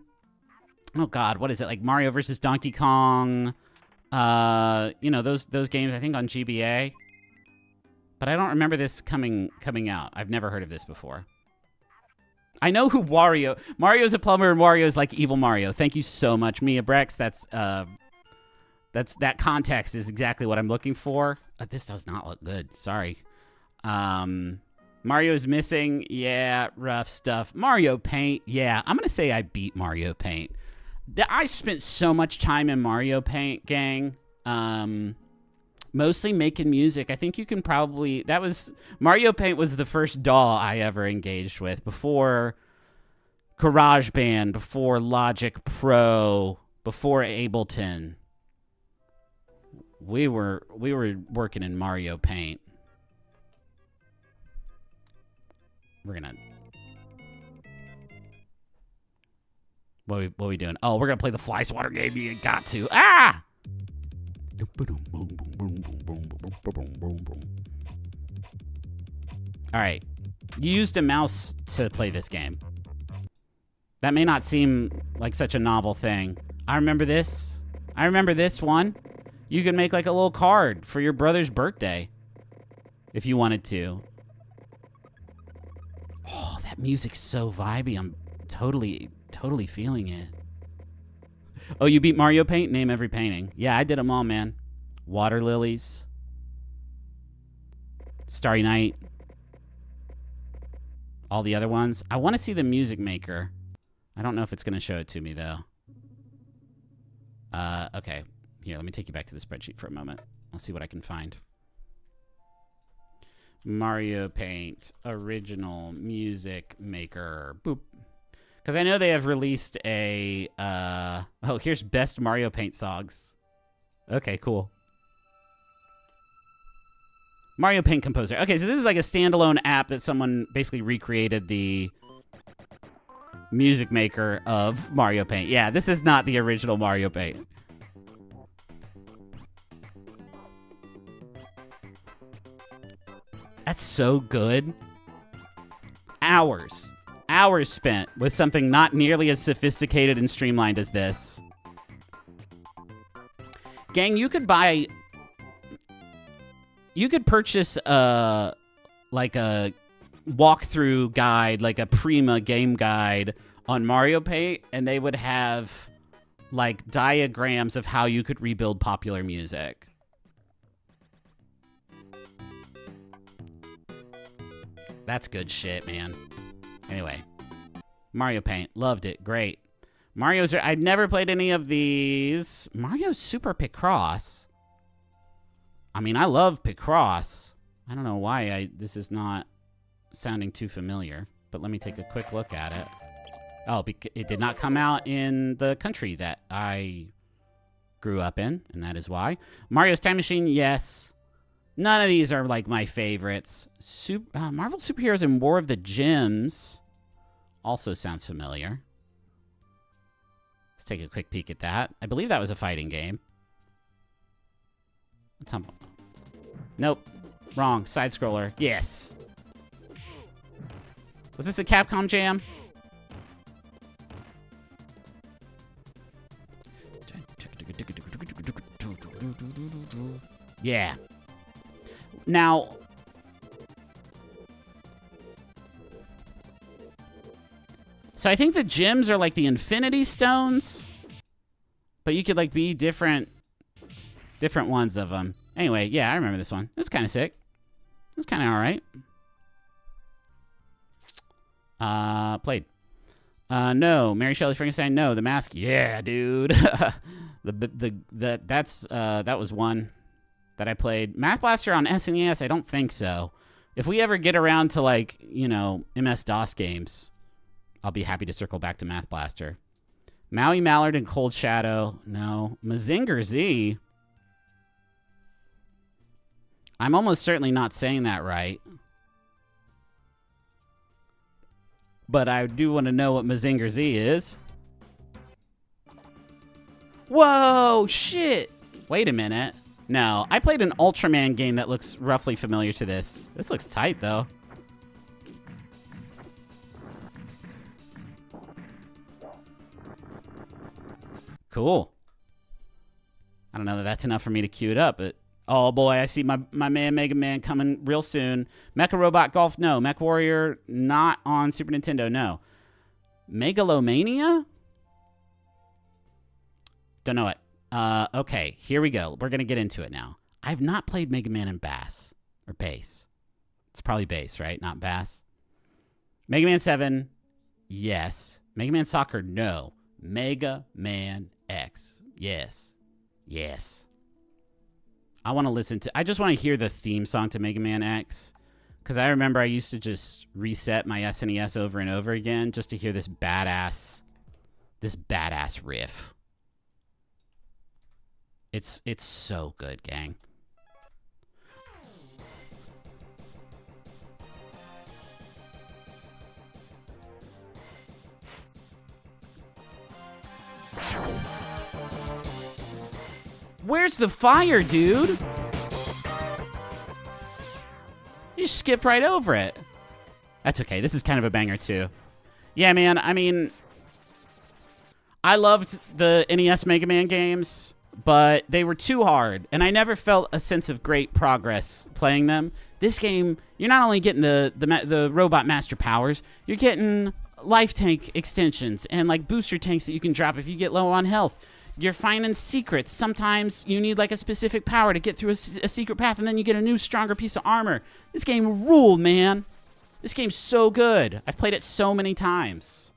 God, what is it? Like Mario versus Donkey Kong. You know, those games, I think on GBA. But I don't remember this coming out. I've never heard of this before. I know who Wario. Mario's a plumber and Wario's like evil Mario. Thank you so much, Mia Brex. That context is exactly what I'm looking for. This does not look good. Sorry. Mario's missing. Yeah, rough stuff. Mario Paint. Yeah, I'm going to say I beat Mario Paint. I spent so much time in Mario Paint, gang. Mostly making music. I think you can probably... Mario Paint was the first DAW I ever engaged with. Before GarageBand, before Logic Pro, before Ableton. We were working in Mario Paint. We're gonna... What are we doing? Oh, we're gonna play the Fly Swatter game. You got to. Ah! All right. You used a mouse to play this game. That may not seem like such a novel thing. I remember this. I remember this one. You could make like a little card for your brother's birthday if you wanted to. Oh, that music's so vibey. I'm totally feeling it. Oh, you beat Mario Paint? Name every painting. Yeah, I did them all, man. Water Lilies. Starry Night. All the other ones. I want to see the Music Maker. I don't know if it's going to show it to me, though. Okay. Here, let me take you back to the spreadsheet for a moment. I'll see what I can find. Mario Paint. Original Music Maker. Boop. Because I know they have released a... oh, here's Best Mario Paint Songs. Okay, cool. Mario Paint Composer. Okay, so this is like a standalone app that someone basically recreated the music maker of Mario Paint. Yeah, this is not the original Mario Paint. That's so good. Hours spent with something not nearly as sophisticated and streamlined as this. Gang, you could purchase like a walkthrough guide, like a Prima game guide on Mario Paint, and they would have like diagrams of how you could rebuild popular music. That's good shit, man. Anyway, Mario Paint, loved it, great. I'd never played any of these. Mario Super Picross. I mean, I love Picross. I don't know why this is not sounding too familiar, but let me take a quick look at it. Oh, it did not come out in the country that I grew up in, and that is why. Mario's Time Machine, yes. None of these are like my favorites. Marvel Superheroes and War of the Gems also sounds familiar. Let's take a quick peek at that. I believe that was a fighting game. Nope. Wrong. Side scroller. Yes. Was this a Capcom jam? Yeah. Now, so I think the gems are like the Infinity Stones, but you could like be different ones of them. Anyway, yeah, I remember this one. It's kind of sick. It's kind of all right. Played. No. Mary Shelley Frankenstein. No. The Mask. Yeah, dude. That was one that I played. Math Blaster on SNES. I don't think so. If we ever get around to like, you know, MS-DOS games, I'll be happy to circle back to Math Blaster. Maui Mallard and Cold Shadow. No. Mazinger Z. I'm almost certainly not saying that right. But I do want to know what Mazinger Z is. Whoa, shit. Wait a minute. No, I played an Ultraman game that looks roughly familiar to this. This looks tight, though. Cool. I don't know that that's enough for me to queue it up, but... Oh, boy, I see my man Mega Man coming real soon. Mecha Robot Golf, no. Mech Warrior, not on Super Nintendo, no. Megalomania? Don't know it. Okay, here we go. We're going to get into it now. I've not played Mega Man and Bass. Or Bass. It's probably Bass, right? Not Bass. Mega Man 7, yes. Mega Man Soccer, no. Mega Man X, yes. Yes. I just want to hear the theme song to Mega Man X. Because I remember I used to just reset my SNES over and over again just to hear this badass riff. It's so good, gang. Where's the fire, dude? You skip right over it. That's okay. This is kind of a banger, too. Yeah, man. I mean, I loved the NES Mega Man games, but they were too hard, and I never felt a sense of great progress playing them. This game, you're not only getting the robot master powers, you're getting life tank extensions and like booster tanks that you can drop if you get low on health. You're finding secrets. Sometimes you need like a specific power to get through a secret path, and then you get a new, stronger piece of armor. This game ruled, man. This game's so good. I've played it so many times.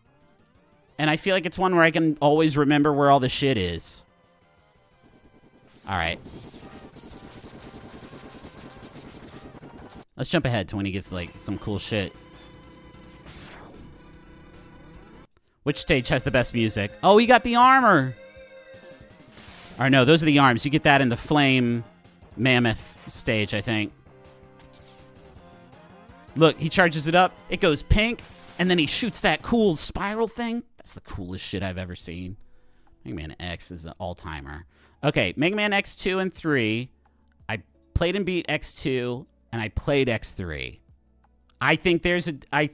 And I feel like it's one where I can always remember where all the shit is. All right. Let's jump ahead to when he gets like some cool shit. Which stage has the best music? Oh, he got the armor. Or no, those are the arms. You get that in the Flame Mammoth stage, I think. Look, he charges it up. It goes pink, and then he shoots that cool spiral thing. That's the coolest shit I've ever seen. Mega Man X is an all-timer. Okay, Mega Man X2 and 3. I played and beat X2, and I played X3. I think there's I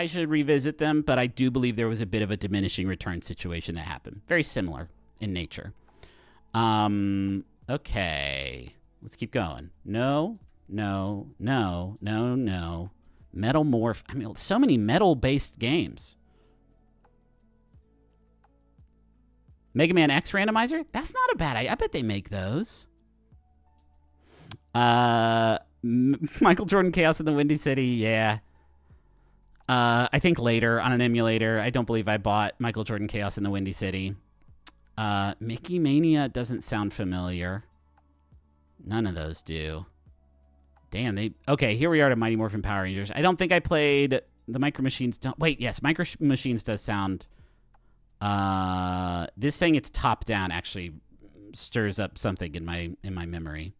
should revisit them, but I do believe there was a bit of a diminishing return situation that happened. Very similar in nature. Okay. Let's keep going. No. Metal Morph. I mean, so many metal-based games. Mega Man X randomizer? That's not a bad idea. I bet they make those. Michael Jordan Chaos in the Windy City, yeah. I think later on an emulator. I don't believe I bought Michael Jordan Chaos in the Windy City. Mickey Mania doesn't sound familiar. None of those do. Damn, okay, here we are to Mighty Morphin Power Rangers. I don't think I played the Micro Machines. Wait, yes, Micro Machines does sound... this saying it's top down actually stirs up something in my memory.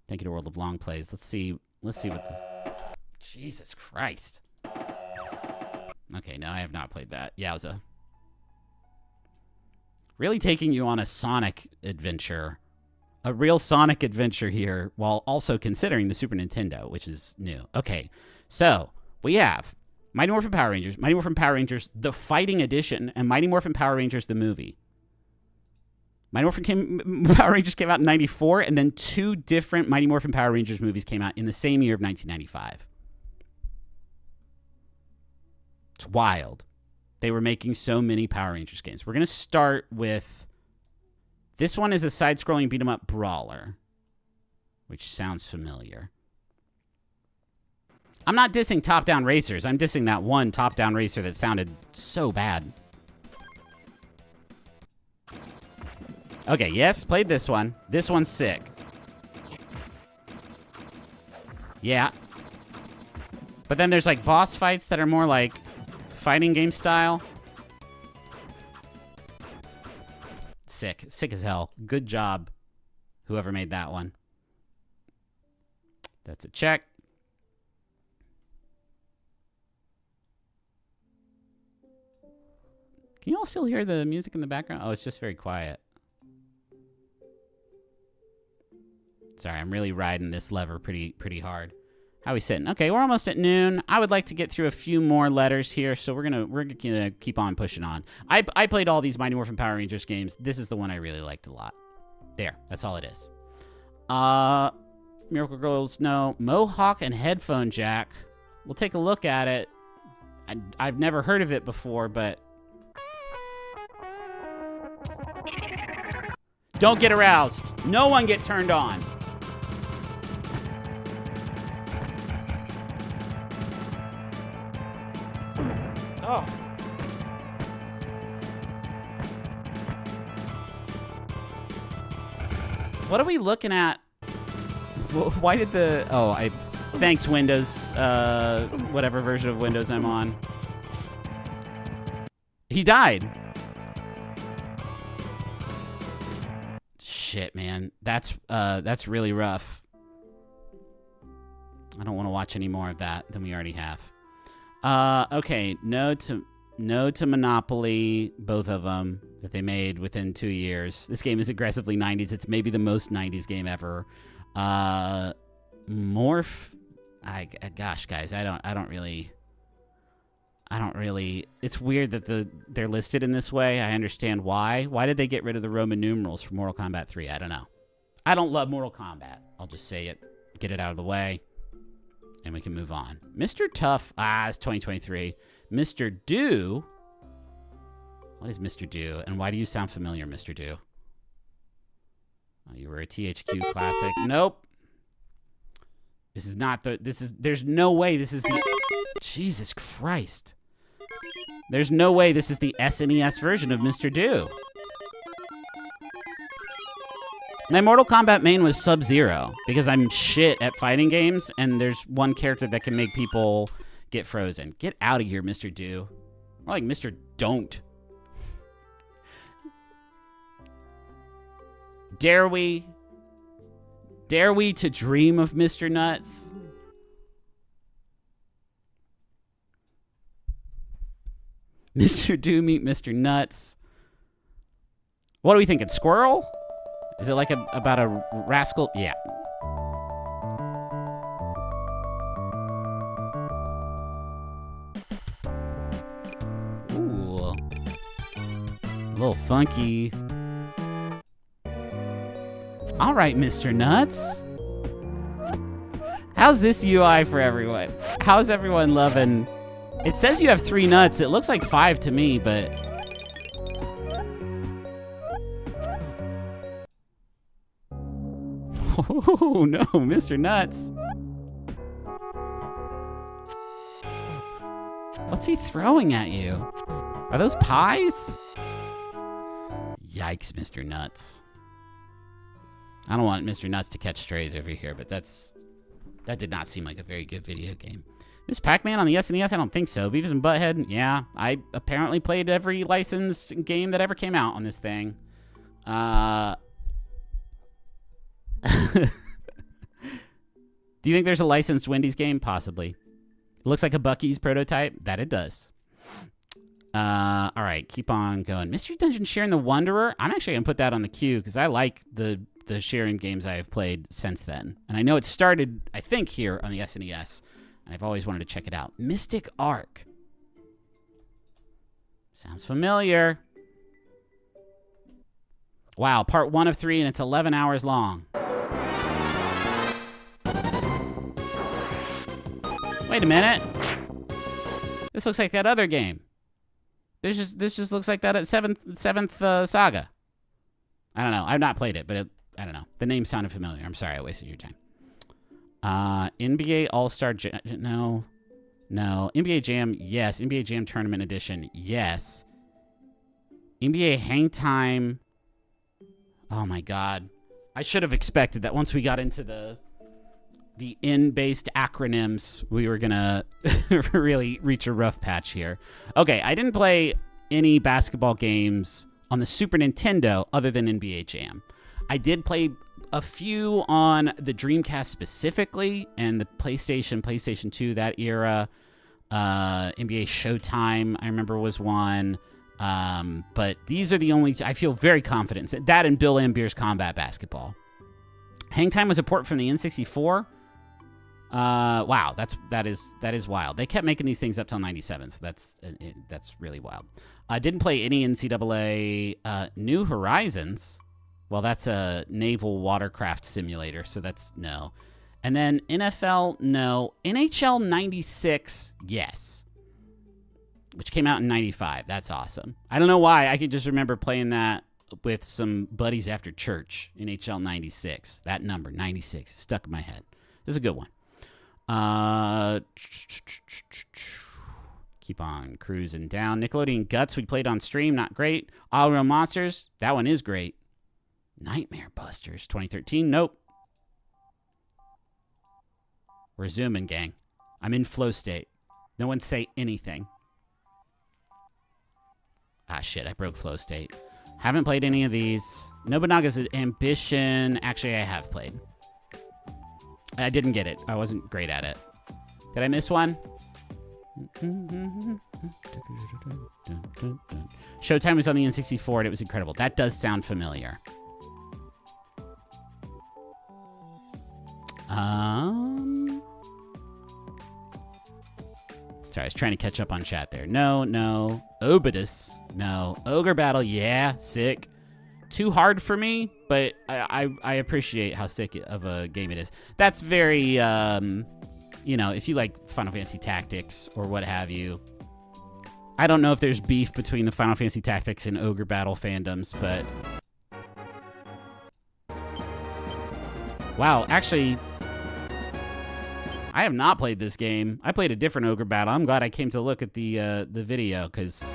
Thank you to World of Long Plays. Let's see what the... Jesus Christ. Okay, no, I have not played that. Yowza. Really taking you on a Sonic adventure. A real Sonic adventure here, while also considering the Super Nintendo, which is new. Okay, so we have Mighty Morphin Power Rangers, Mighty Morphin Power Rangers, the Fighting Edition, and Mighty Morphin Power Rangers, the movie. Mighty Morphin Power Rangers came out in 94, and then 2 different Mighty Morphin Power Rangers movies came out in the same year of 1995. It's wild. They were making so many Power Rangers games. We're going to start with... This one is a side-scrolling beat-em-up brawler, which sounds familiar. I'm not dissing top-down racers. I'm dissing that one top-down racer that sounded so bad. Okay, yes, played this one. This one's sick. Yeah. But then there's like boss fights that are more like fighting game style. Sick. Sick as hell. Good job, whoever made that one. That's a check. Can you all still hear the music in the background? Oh, it's just very quiet. Sorry, I'm really riding this lever pretty hard. How are we sitting? Okay, we're almost at noon. I would like to get through a few more letters here, so we're gonna keep on pushing on. I played all these Mighty Morphin Power Rangers games. This is the one I really liked a lot. There, that's all it is. Miracle Girls, no. Mohawk and Headphone Jack. We'll take a look at it. I've never heard of it before, but... Don't get aroused. No one get turned on. Oh. What are we looking at? Why did the... Oh, Thanks, Windows. Whatever version of Windows I'm on. He died. Shit, man. That's really rough. I don't want to watch any more of that than we already have. Okay, no to Monopoly, both of them that they made within 2 years. This game is aggressively 90s. It's maybe the most 90s game ever. Morph. Gosh, guys, I don't really. It's weird that they're listed in this way. I understand why. Why did they get rid of the Roman numerals for Mortal Kombat 3? I don't know. I don't love Mortal Kombat. I'll just say it. Get it out of the way. And we can move on. Mr. Tough. It's 2023. Mr. Do. What is Mr. Do? And why do you sound familiar, Mr. Do? Oh, you were a THQ classic. Nope. This is not the... There's no way this is the... Jesus Christ. There's no way this is the SNES version of Mr. Do. My Mortal Kombat main was Sub-Zero because I'm shit at fighting games, and there's one character that can make people get frozen. Get out of here, Mr. Do. More like Mr. Don't. Dare we to dream of Mr. Nuts? Mr. Do meet Mr. Nuts. What are we thinking? Squirrel? Is it like about a rascal? Yeah. little funky. All right, Mr. Nuts. How's this UI for everyone? How's everyone loving? It says you have 3 nuts. It looks like 5 to me, but... Oh, no, Mr. Nuts. What's he throwing at you? Are those pies? Yikes, Mr. Nuts. I don't want Mr. Nuts to catch strays over here, but that did not seem like a very good video game. Miss Pac-Man on the SNES? I don't think so. Beavis and Butthead? Yeah, I apparently played every licensed game that ever came out on this thing. Do you think there's a licensed Wendy's game? Possibly. It looks like a Buc-ee's prototype. That it does. All right, keep on going. Mystery Dungeon Sharing the Wanderer. I'm actually going to put that on the queue because I like the sharing games I have played since then. And I know it started, I think, here on the SNES. And I've always wanted to check it out. Mystic Arc. Sounds familiar. Wow, part 1 of 3, and it's 11 hours long. Wait a minute. This looks like that other game. This just looks like that seventh saga. I don't know. I've not played it, but I don't know. The name sounded familiar. I'm sorry I wasted your time. NBA All-Star Jam. No. NBA Jam, yes. NBA Jam Tournament Edition, yes. NBA Hang Time. Oh, my God. I should have expected that once we got into the N-based acronyms, we were going to really reach a rough patch here. Okay, I didn't play any basketball games on the Super Nintendo other than NBA Jam. I did play a few on the Dreamcast specifically, and the PlayStation 2, that era. NBA Showtime, I remember, was one. But these are the only... I feel very confident. That and Bill Laimbeer's Combat Basketball. Hang Time was a port from the N64. Wow, that is wild. They kept making these things up till 97, so that's really wild. I didn't play any NCAA New Horizons. Well, that's a naval watercraft simulator, so that's no. And then NFL, no. NHL 96, yes. Which came out in 95. That's awesome. I don't know why. I could just remember playing that with some buddies after church. NHL 96. That number, 96, stuck in my head. This is a good one. Keep on cruising down. Nickelodeon Guts, we played on stream. Not great. All Real Monsters, that one is great. Nightmare Busters, 2013. Nope. We're zooming, gang. I'm in flow state. No one say anything. Ah, shit, I broke flow state. Haven't played any of these. Nobunaga's Ambition. Actually, I have played. I didn't get it. I wasn't great at it. Did I miss one? Showtime was on the N64, and it was incredible. That does sound familiar. Sorry, I was trying to catch up on chat there. No. Oddities, no. Ogre Battle, yeah, sick. Too hard for me, but I appreciate how sick of a game it is. That's very, you know, if you like Final Fantasy Tactics or what have you. I don't know if there's beef between the Final Fantasy Tactics and Ogre Battle fandoms, but... Wow, actually... I have not played this game. I played a different Ogre Battle. I'm glad I came to look at the video, because...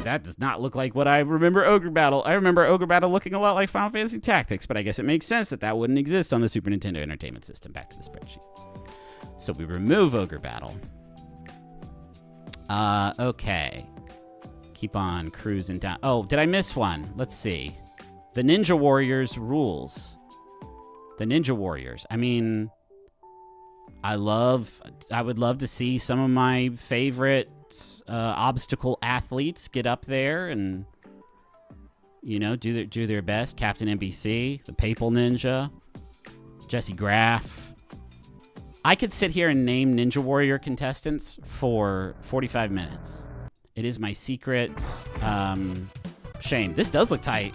that does not look like what I remember Ogre Battle. I remember Ogre Battle looking a lot like Final Fantasy Tactics, but I guess it makes sense that wouldn't exist on the Super Nintendo Entertainment System. Back to the spreadsheet. So we remove Ogre Battle. Okay. Keep on cruising down. Oh, did I miss one? Let's see. The Ninja Warriors rules. The Ninja Warriors. I mean, I would love to see some of my favorite obstacle athletes get up there and, you know, do their best. Captain NBC, the Papal Ninja, Jesse Graff. I could sit here and name Ninja Warrior contestants for 45 minutes. It is my secret shame. This does look tight.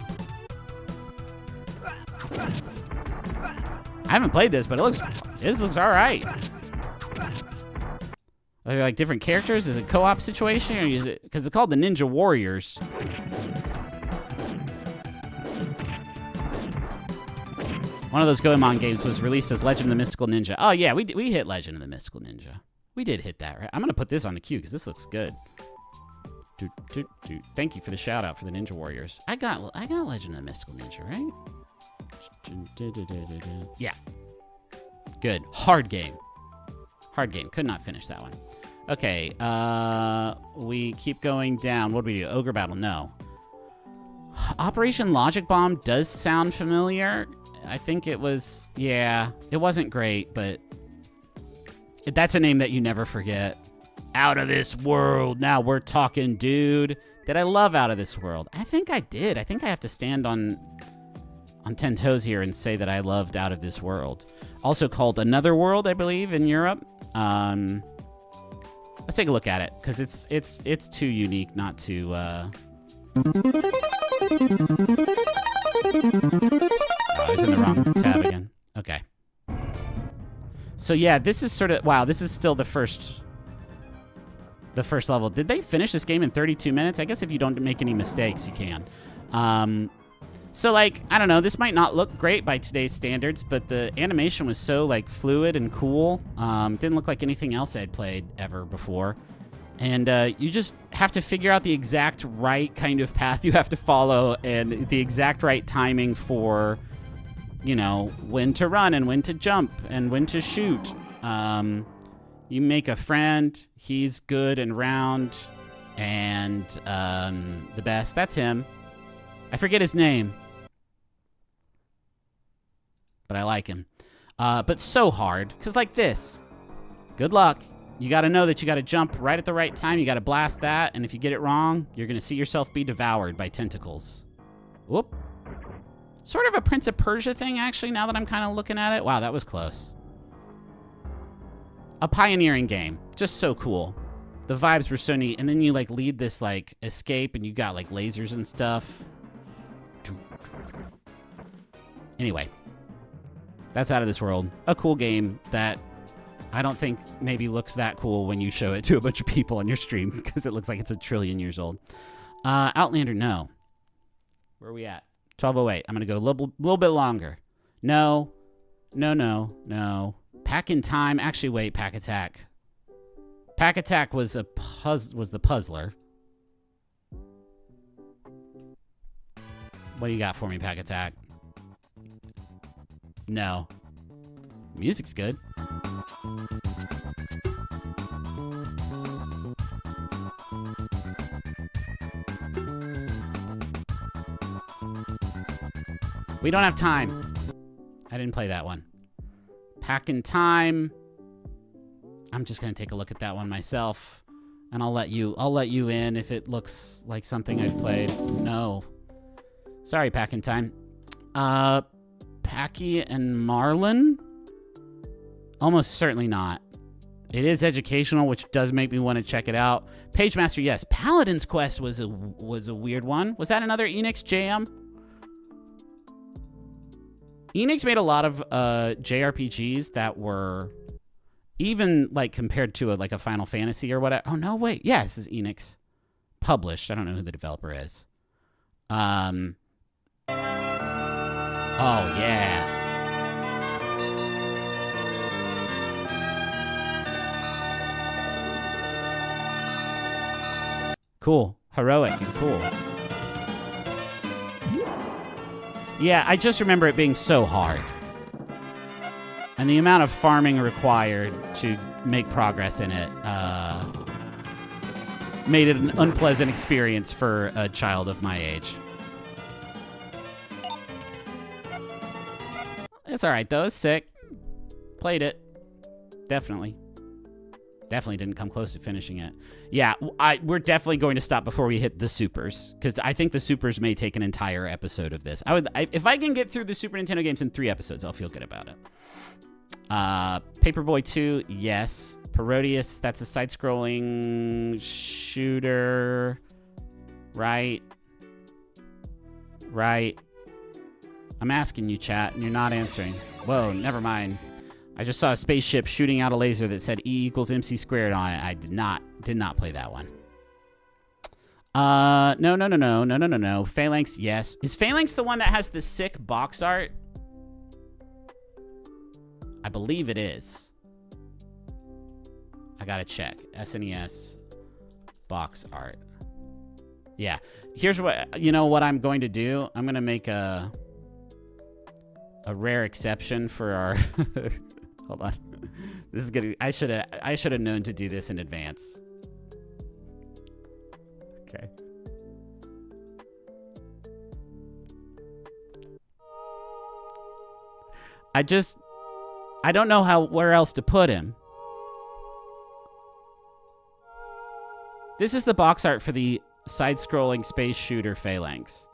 I haven't played this, but this looks all right. Are there like different characters? Is it co-op situation, or is it because it's called the Ninja Warriors? One of those Goemon games was released as Legend of the Mystical Ninja. Oh yeah, we hit Legend of the Mystical Ninja. We did hit that, right? I'm gonna put this on the queue because this looks good. Thank you for the shout out for the Ninja Warriors. I got Legend of the Mystical Ninja, right? Yeah. Good. Hard game. Hard game. Could not finish that one. Okay. We keep going down. What do we do? Ogre Battle. No. Operation Logic Bomb does sound familiar. I think it was... Yeah. It wasn't great, but... That's a name that you never forget. Out of This World. Now we're talking, dude. Did I love Out of This World? I think I did. I think I have to stand on 10 toes here and say that I loved Out of This World. Also called Another World, I believe, in Europe. Let's take a look at it, because it's too unique not to... Oh, I was in the wrong tab again. Okay. So yeah, this is sort of... Wow, this is still the first level. Did they finish this game in 32 minutes? I guess if you don't make any mistakes, you can. So, like, I don't know. This might not look great by today's standards, but the animation was so, like, fluid and cool. Didn't look like anything else I'd played ever before. And you just have to figure out the exact right kind of path you have to follow and the exact right timing for, you know, when to run and when to jump and when to shoot. You make a friend. He's good and round and the best. That's him. I forget his name, but I like him. But so hard, because like this, good luck. You got to know that you got to jump right at the right time. You got to blast that, and if you get it wrong, you're going to see yourself be devoured by tentacles. Whoop. Sort of a Prince of Persia thing, actually, now that I'm kind of looking at it. Wow, that was close. A pioneering game. Just so cool. The vibes were so neat, and then you like lead this like escape, and you got like lasers and stuff. Anyway, that's Out of This World. A cool game that I don't think maybe looks that cool when you show it to a bunch of people on your stream because it looks like it's 1 trillion years old. Outlander, no. Where are we at? 12:08. I'm going to go a little bit longer. No. Pack in Time. Actually, wait. Pack Attack. Pack Attack was the puzzler. What do you got for me, Pack Attack? No. Music's good. We don't have time. I didn't play that one. Pack in Time. I'm just gonna take a look at that one myself, and I'll let you in if it looks like something I've played. No. Sorry, Pack in Time. Packy and Marlin? Almost certainly not. It is educational, which does make me want to check it out. Page Master, yes. Paladin's Quest was a weird one. Was that another Enix jam? Enix made a lot of JRPGs that were even like compared to a Final Fantasy or whatever. Oh no, wait. Yeah, this is Enix published. I don't know who the developer is. Oh, yeah. Cool. Heroic and cool. Yeah, I just remember it being so hard. And the amount of farming required to make progress in it made it an unpleasant experience for a child of my age. It's all right, though. It's sick. Played it. Definitely didn't come close to finishing it. Yeah, we're definitely going to stop before we hit the supers, because I think the supers may take an entire episode of this. If I can get through the Super Nintendo games in 3 episodes, I'll feel good about it. Paperboy 2, yes. Parodius, that's a side-scrolling shooter. Right. Right. I'm asking you, chat, and you're not answering. Whoa, never mind. I just saw a spaceship shooting out a laser that said E equals MC squared on it. I did not play that one. No. Phalanx, yes. Is Phalanx the one that has the sick box art? I believe it is. I gotta check. SNES box art. Yeah. Here's what, you know what I'm going to do? I'm gonna make a rare exception for our... Hold on. This is gonna... I should have known to do this in advance. Okay. I don't know where else to put him. This is the box art for the side-scrolling space shooter Phalanx.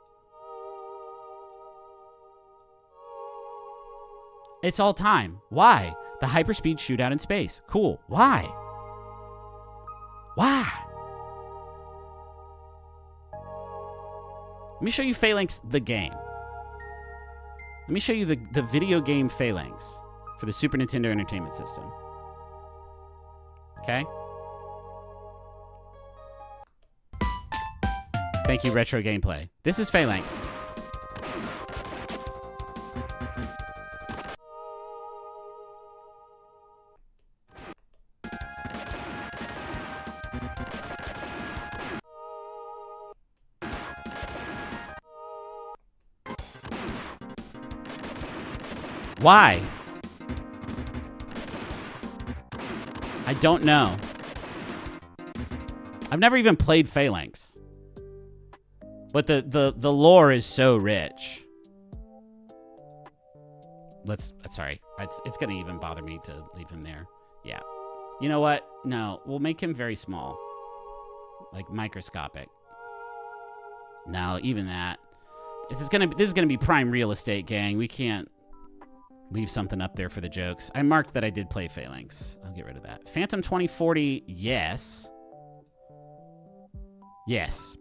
It's all time. Why? The hyperspeed shootout in space. Cool. Why? Why? Let me show you Phalanx the game. Let me show you the video game Phalanx for the Super Nintendo Entertainment System. Okay? Thank you, Retro Gameplay. This is Phalanx. Why? I don't know. I've never even played Phalanx. But the lore is so rich. Sorry. It's going to even bother me to leave him there. Yeah. You know what? No, we'll make him very small. Like microscopic. No, even that. This is going to be prime real estate, gang. We can't leave something up there for the jokes. I marked that I did play Phalanx. I'll get rid of that. Phantom 2040, yes. Yes.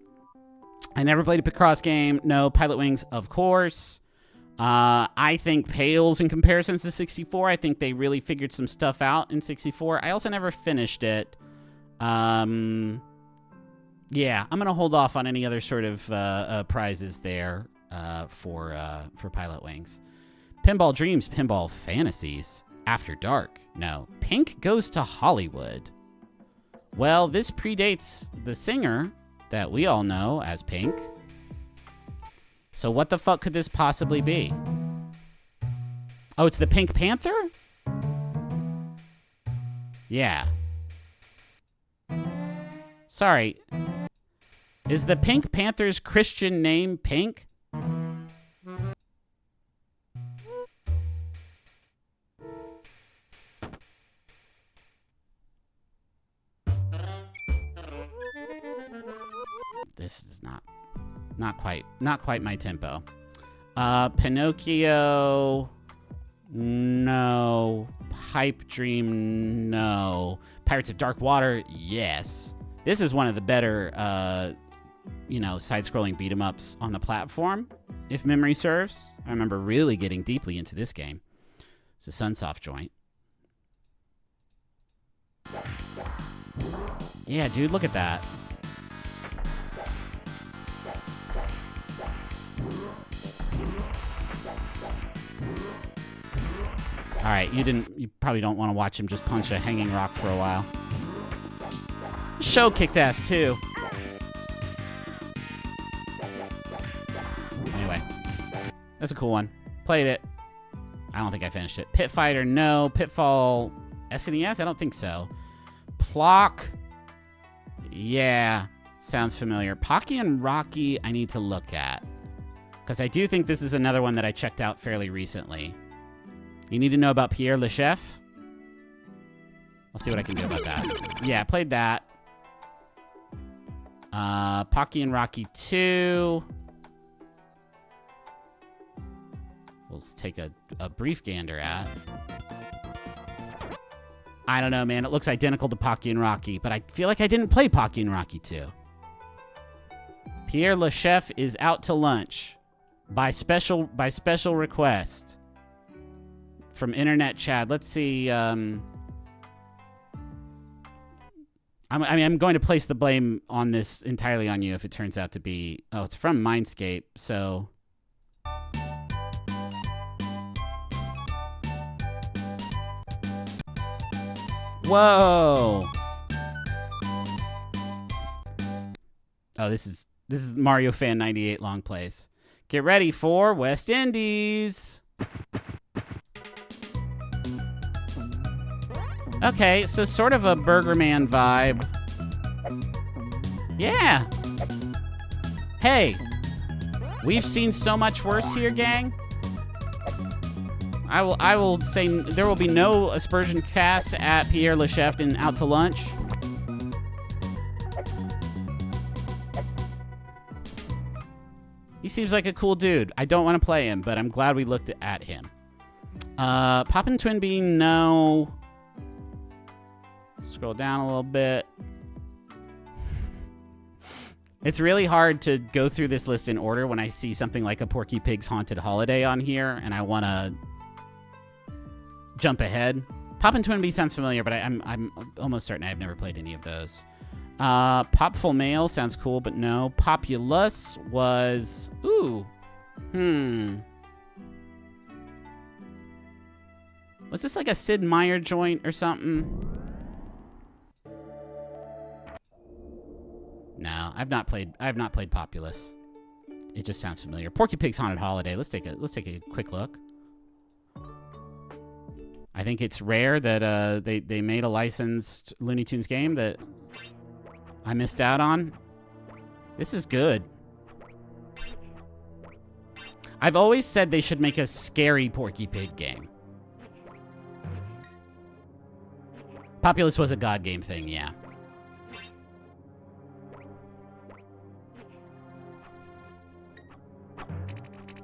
I never played a Picross game. No. Pilot Wings, of course. I think pales in comparison to 64. I think they really figured some stuff out in 64. I also never finished it. Yeah, I'm going to hold off on any other sort of prizes there for Pilot Wings. Pinball Dreams, Pinball Fantasies, After Dark. No. Pink Goes to Hollywood. Well, this predates the singer that we all know as Pink. So what the fuck could this possibly be? Oh, it's the Pink Panther? Yeah. Sorry. Is the Pink Panther's Christian name Pink? This is not quite my tempo. Pinocchio, no. Pipe Dream, no. Pirates of Dark Water, yes. This is one of the better, side-scrolling beat-em-ups on the platform, if memory serves. I remember really getting deeply into this game. It's a Sunsoft joint. Yeah, dude, look at that. All right, you probably don't want to watch him just punch a hanging rock for a while. The show kicked ass too. Anyway, that's a cool one. Played it. I don't think I finished it. Pit Fighter, no. Pitfall, SNES? I don't think so. Plock, yeah, sounds familiar. Pocky and Rocky, I need to look at. Because I do think this is another one that I checked out fairly recently. You need to know about Pierre Le Chef? I'll see what I can do about that. Yeah, I played that. Pocky and Rocky 2. We'll take a brief gander at. I don't know, man. It looks identical to Pocky and Rocky, but I feel like I didn't play Pocky and Rocky 2. Pierre Le Chef is out to lunch by special request from Internet Chad. Let's see. I'm going to place the blame on this entirely on you if it turns out to be... Oh, it's from Mindscape, so... Whoa! Oh, this is Mario Fan 98 long plays. Get ready for West Indies. Okay, so sort of a Burger Man vibe. Yeah. Hey, we've seen so much worse here, gang. I will say there will be no aspersion cast at Pierre Le Chef and Out to Lunch. He seems like a cool dude. I don't want to play him, but I'm glad we looked at him. Poppin' Twin Bean, no. Scroll down a little bit. It's really hard to go through this list in order when I see something like a Porky Pig's Haunted Holiday on here, and I want to jump ahead. Poppin' Twin Bean sounds familiar, but I'm almost certain I've never played any of those. Popful Mail sounds cool, but no. Populous was... Ooh. Was this like a Sid Meier joint or something? No, I've not played Populous. It just sounds familiar. Porky Pig's Haunted Holiday. Let's take a quick look. I think it's rare that they made a licensed Looney Tunes game that I missed out on. This is good. I've always said they should make a scary Porky Pig game. Populous was a God game thing, yeah.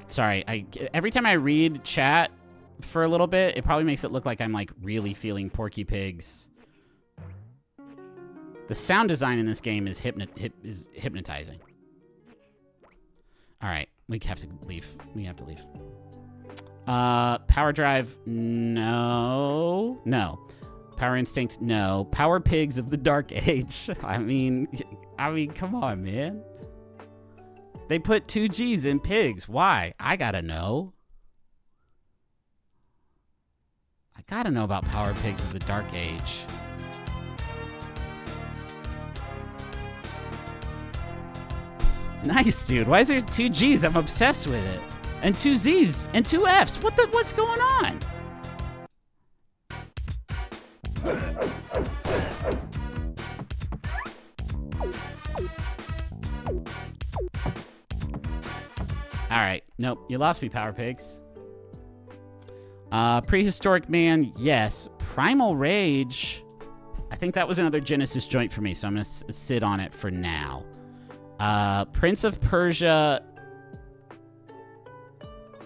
Sorry, every time I read chat for a little bit, it probably makes it look like I'm like really feeling Porky Pig's. The sound design in this game is hypnotizing. All right, we have to leave. Power Drive, no. Power Instinct, no. Power Pigs of the Dark Age. I mean, come on, man. They put 2 G's in pigs. Why? I gotta know. I gotta know about Power Pigs of the Dark Age. Nice, dude. Why is there 2 G's? I'm obsessed with it. And 2 Z's and 2 F's. What's going on? All right. Nope. You lost me, Power Pigs. Prehistoric Man, yes. Primal Rage. I think that was another Genesis joint for me, so I'm going to sit on it for now. Prince of Persia.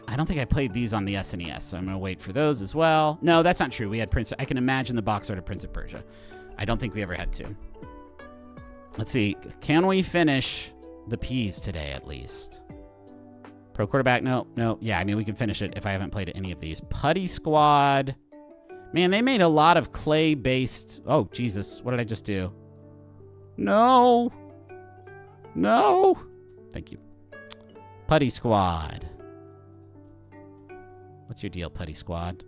I don't think I played these on the SNES, so I'm going to wait for those as well. No, that's not true. We had I can imagine the box art of Prince of Persia. I don't think we ever had to. Let's see. Can we finish the P's today, at least? Pro Quarterback, no. Yeah, I mean, we can finish it if I haven't played any of these. Putty Squad. Man, they made a lot of clay-based... Oh, Jesus. What did I just do? No. Thank you. Putty Squad. What's your deal, Putty Squad?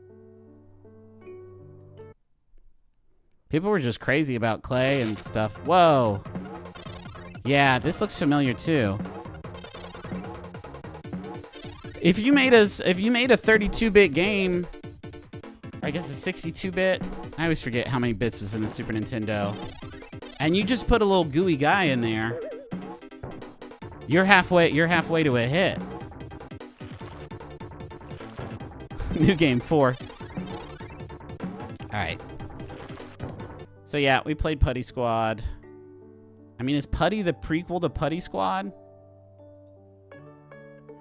People were just crazy about clay and stuff. Whoa. Yeah, this looks familiar, too. If you made a 32-bit game, or I guess a 62-bit, I always forget how many bits was in the Super Nintendo, and you just put a little gooey guy in there, you're halfway to a hit. New game 4. All right. So yeah, we played Putty Squad. I mean, is Putty the prequel to Putty Squad?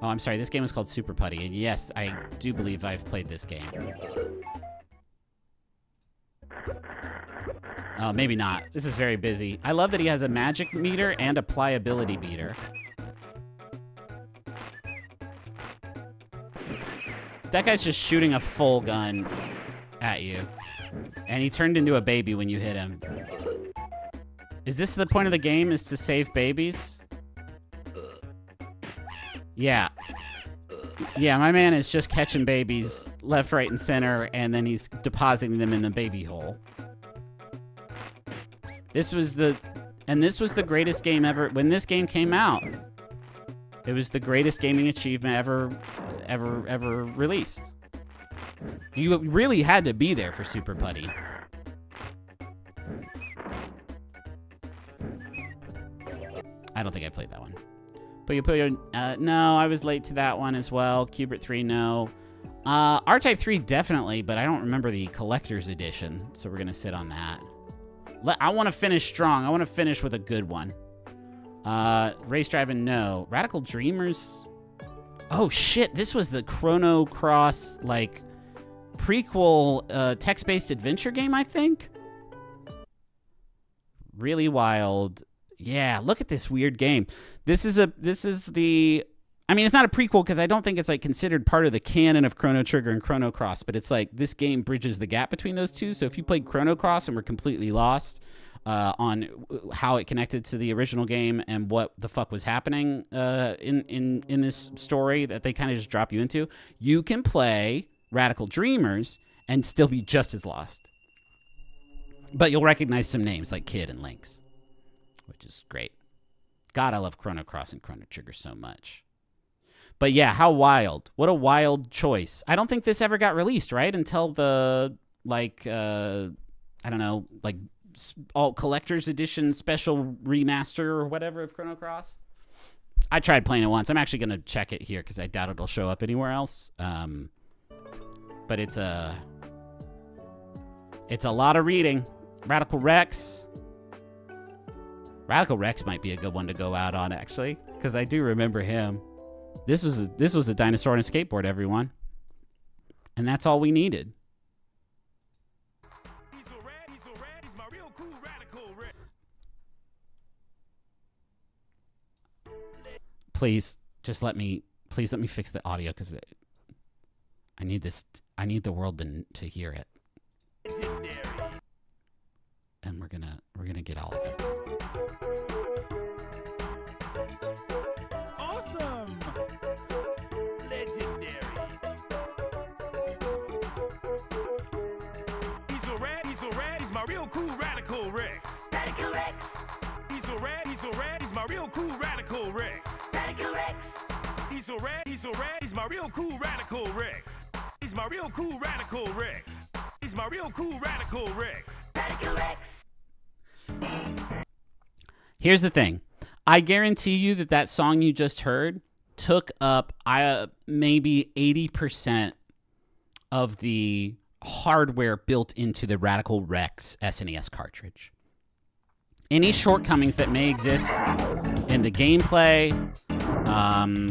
Oh, I'm sorry. This game is called Super Putty. And yes, I do believe I've played this game. Oh, maybe not. This is very busy. I love that he has a magic meter and a pliability meter. That guy's just shooting a full gun at you. And he turned into a baby when you hit him. Is this the point of the game, is to save babies? Yeah. Yeah, my man is just catching babies left, right, and center, and then he's depositing them in the baby hole. This was the greatest game ever. When this game came out, it was the greatest gaming achievement ever released. You really had to be there for Super Putty. I don't think I played that one. Puyo, no, I was late to that one as well. Cubert 3, no. R-Type 3, definitely, but I don't remember the collector's edition, so we're going to sit on that. I want to finish strong. I want to finish with a good one. Race Driving, no. Radical Dreamers. Oh, shit. This was the Chrono Cross, like, prequel text-based adventure game, I think? Really wild. Yeah, look at this weird game. This is the... I mean, it's not a prequel because I don't think it's, like, considered part of the canon of Chrono Trigger and Chrono Cross, but it's like this game bridges the gap between those two. So if you played Chrono Cross and were completely lost on how it connected to the original game and what the fuck was happening in this story that they kind of just drop you into, you can play Radical Dreamers and still be just as lost. But you'll recognize some names like Kid and Lynx, which is great. God, I love Chrono Cross and Chrono Trigger so much. But yeah, how wild. What a wild choice. I don't think this ever got released, right? Until the, like, I don't know, like, all collector's edition special remaster or whatever of Chrono Cross. I tried playing it once. I'm actually going to check it here because I doubt it'll show up anywhere else. But it's a lot of reading. Radical Rex. Radical Rex might be a good one to go out on, actually, because I do remember him. This was a dinosaur on a skateboard, everyone. And that's all we needed. Please let me fix the audio because I need the world to hear it. And we're gonna get all of it. Real cool radical Rex. He's my real cool radical Rex. He's my real cool radical Rex. Radical Rex. Here's the thing. I guarantee you that song you just heard took up maybe 80% of the hardware built into the Radical Rex SNES cartridge. Any shortcomings that may exist in the gameplay,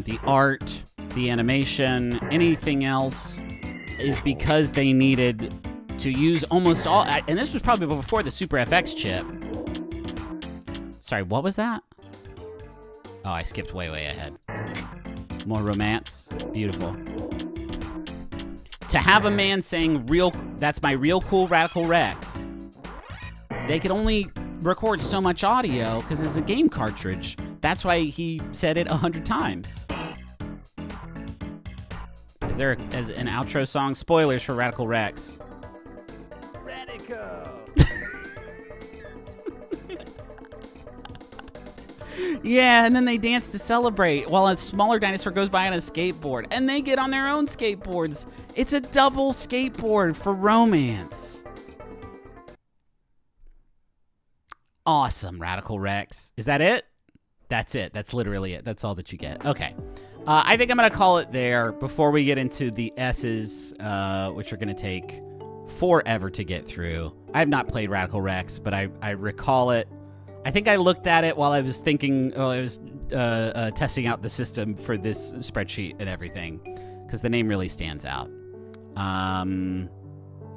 the art, the animation, anything else, is because they needed to use almost all... And this was probably before the Super FX chip. Sorry, what was that? Oh, I skipped way ahead. More romance. Beautiful. To have a man saying, that's my real cool Radical Rex, they could only record so much audio because it's a game cartridge. That's why he said it 100 times. Is there an outro song? Spoilers for Radical Rex. Radical. Yeah, and then they dance to celebrate while a smaller dinosaur goes by on a skateboard. And they get on their own skateboards. It's a double skateboard for romance. Awesome, Radical Rex. Is that it? That's it. That's literally it. That's all that you get. Okay. I think I'm going to call it there before we get into the S's, which are going to take forever to get through. I have not played Radical Rex, but I recall it. I think I looked at it while I was testing out the system for this spreadsheet and everything, because the name really stands out.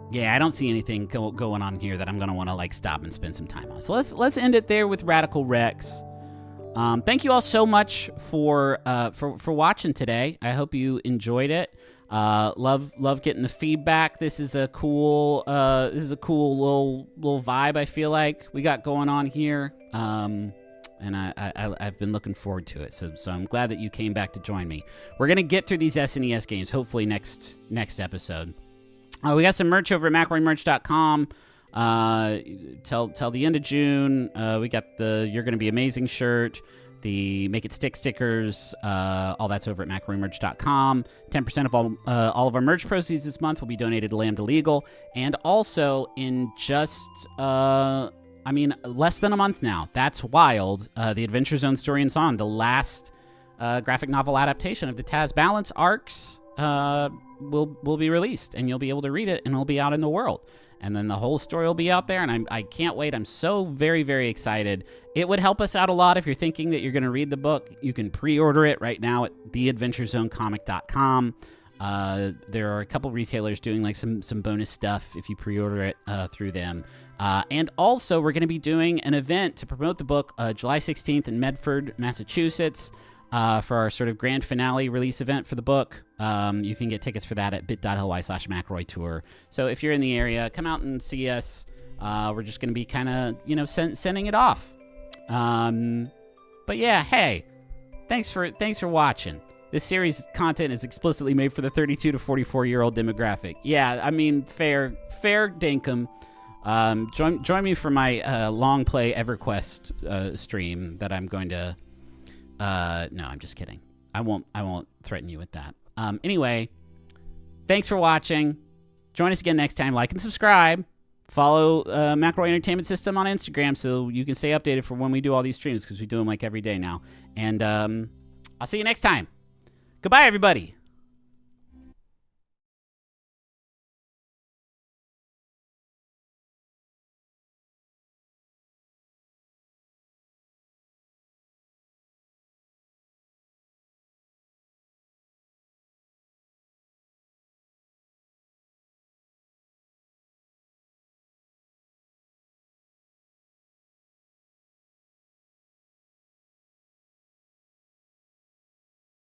Yeah, I don't see anything going on here that I'm gonna want to like stop and spend some time on. So let's end it there with Radical Rex. Thank you all so much for watching today. I hope you enjoyed it. Love getting the feedback. This is a cool little vibe I feel like we got going on here. And I've been looking forward to it. So I'm glad that you came back to join me. We're gonna get through these SNES games hopefully next episode. We got some merch over at McElroymerch.com. Till the end of June. We got the You're Gonna Be Amazing shirt, the Make It Stick stickers. All that's over at McElroymerch.com. 10% of all of our merch proceeds this month will be donated to Lambda Legal. And also in just less than a month now. That's wild. The Adventure Zone Story and Song, the last graphic novel adaptation of the Taz Balance arcs, will be released, and you'll be able to read it, and it'll be out in the world. And then the whole story will be out there, and I can't wait. I'm so very, very excited. It would help us out a lot if you're thinking that you're going to read the book. You can pre-order it right now at theadventurezonecomic.com. There are a couple retailers doing like some bonus stuff if you pre-order it through them. And also, we're going to be doing an event to promote the book July 16th in Medford, Massachusetts. For our sort of grand finale release event for the book. You can get tickets for that at bit.ly/McElroy Tour. So if you're in the area, come out and see us. We're just going to be kind of, sending it off. But yeah, hey, thanks for watching. This series content is explicitly made for the 32 to 44-year-old demographic. Yeah, I mean, fair dinkum. Join me for my long play EverQuest stream that I'm going to... no, I'm just kidding. I won't threaten you with that. Anyway, thanks for watching. Join us again next time. Like and subscribe. Follow McElroy Entertainment System on Instagram so you can stay updated for when we do all these streams, because we do them like every day now. And I'll see you next time. Goodbye, everybody.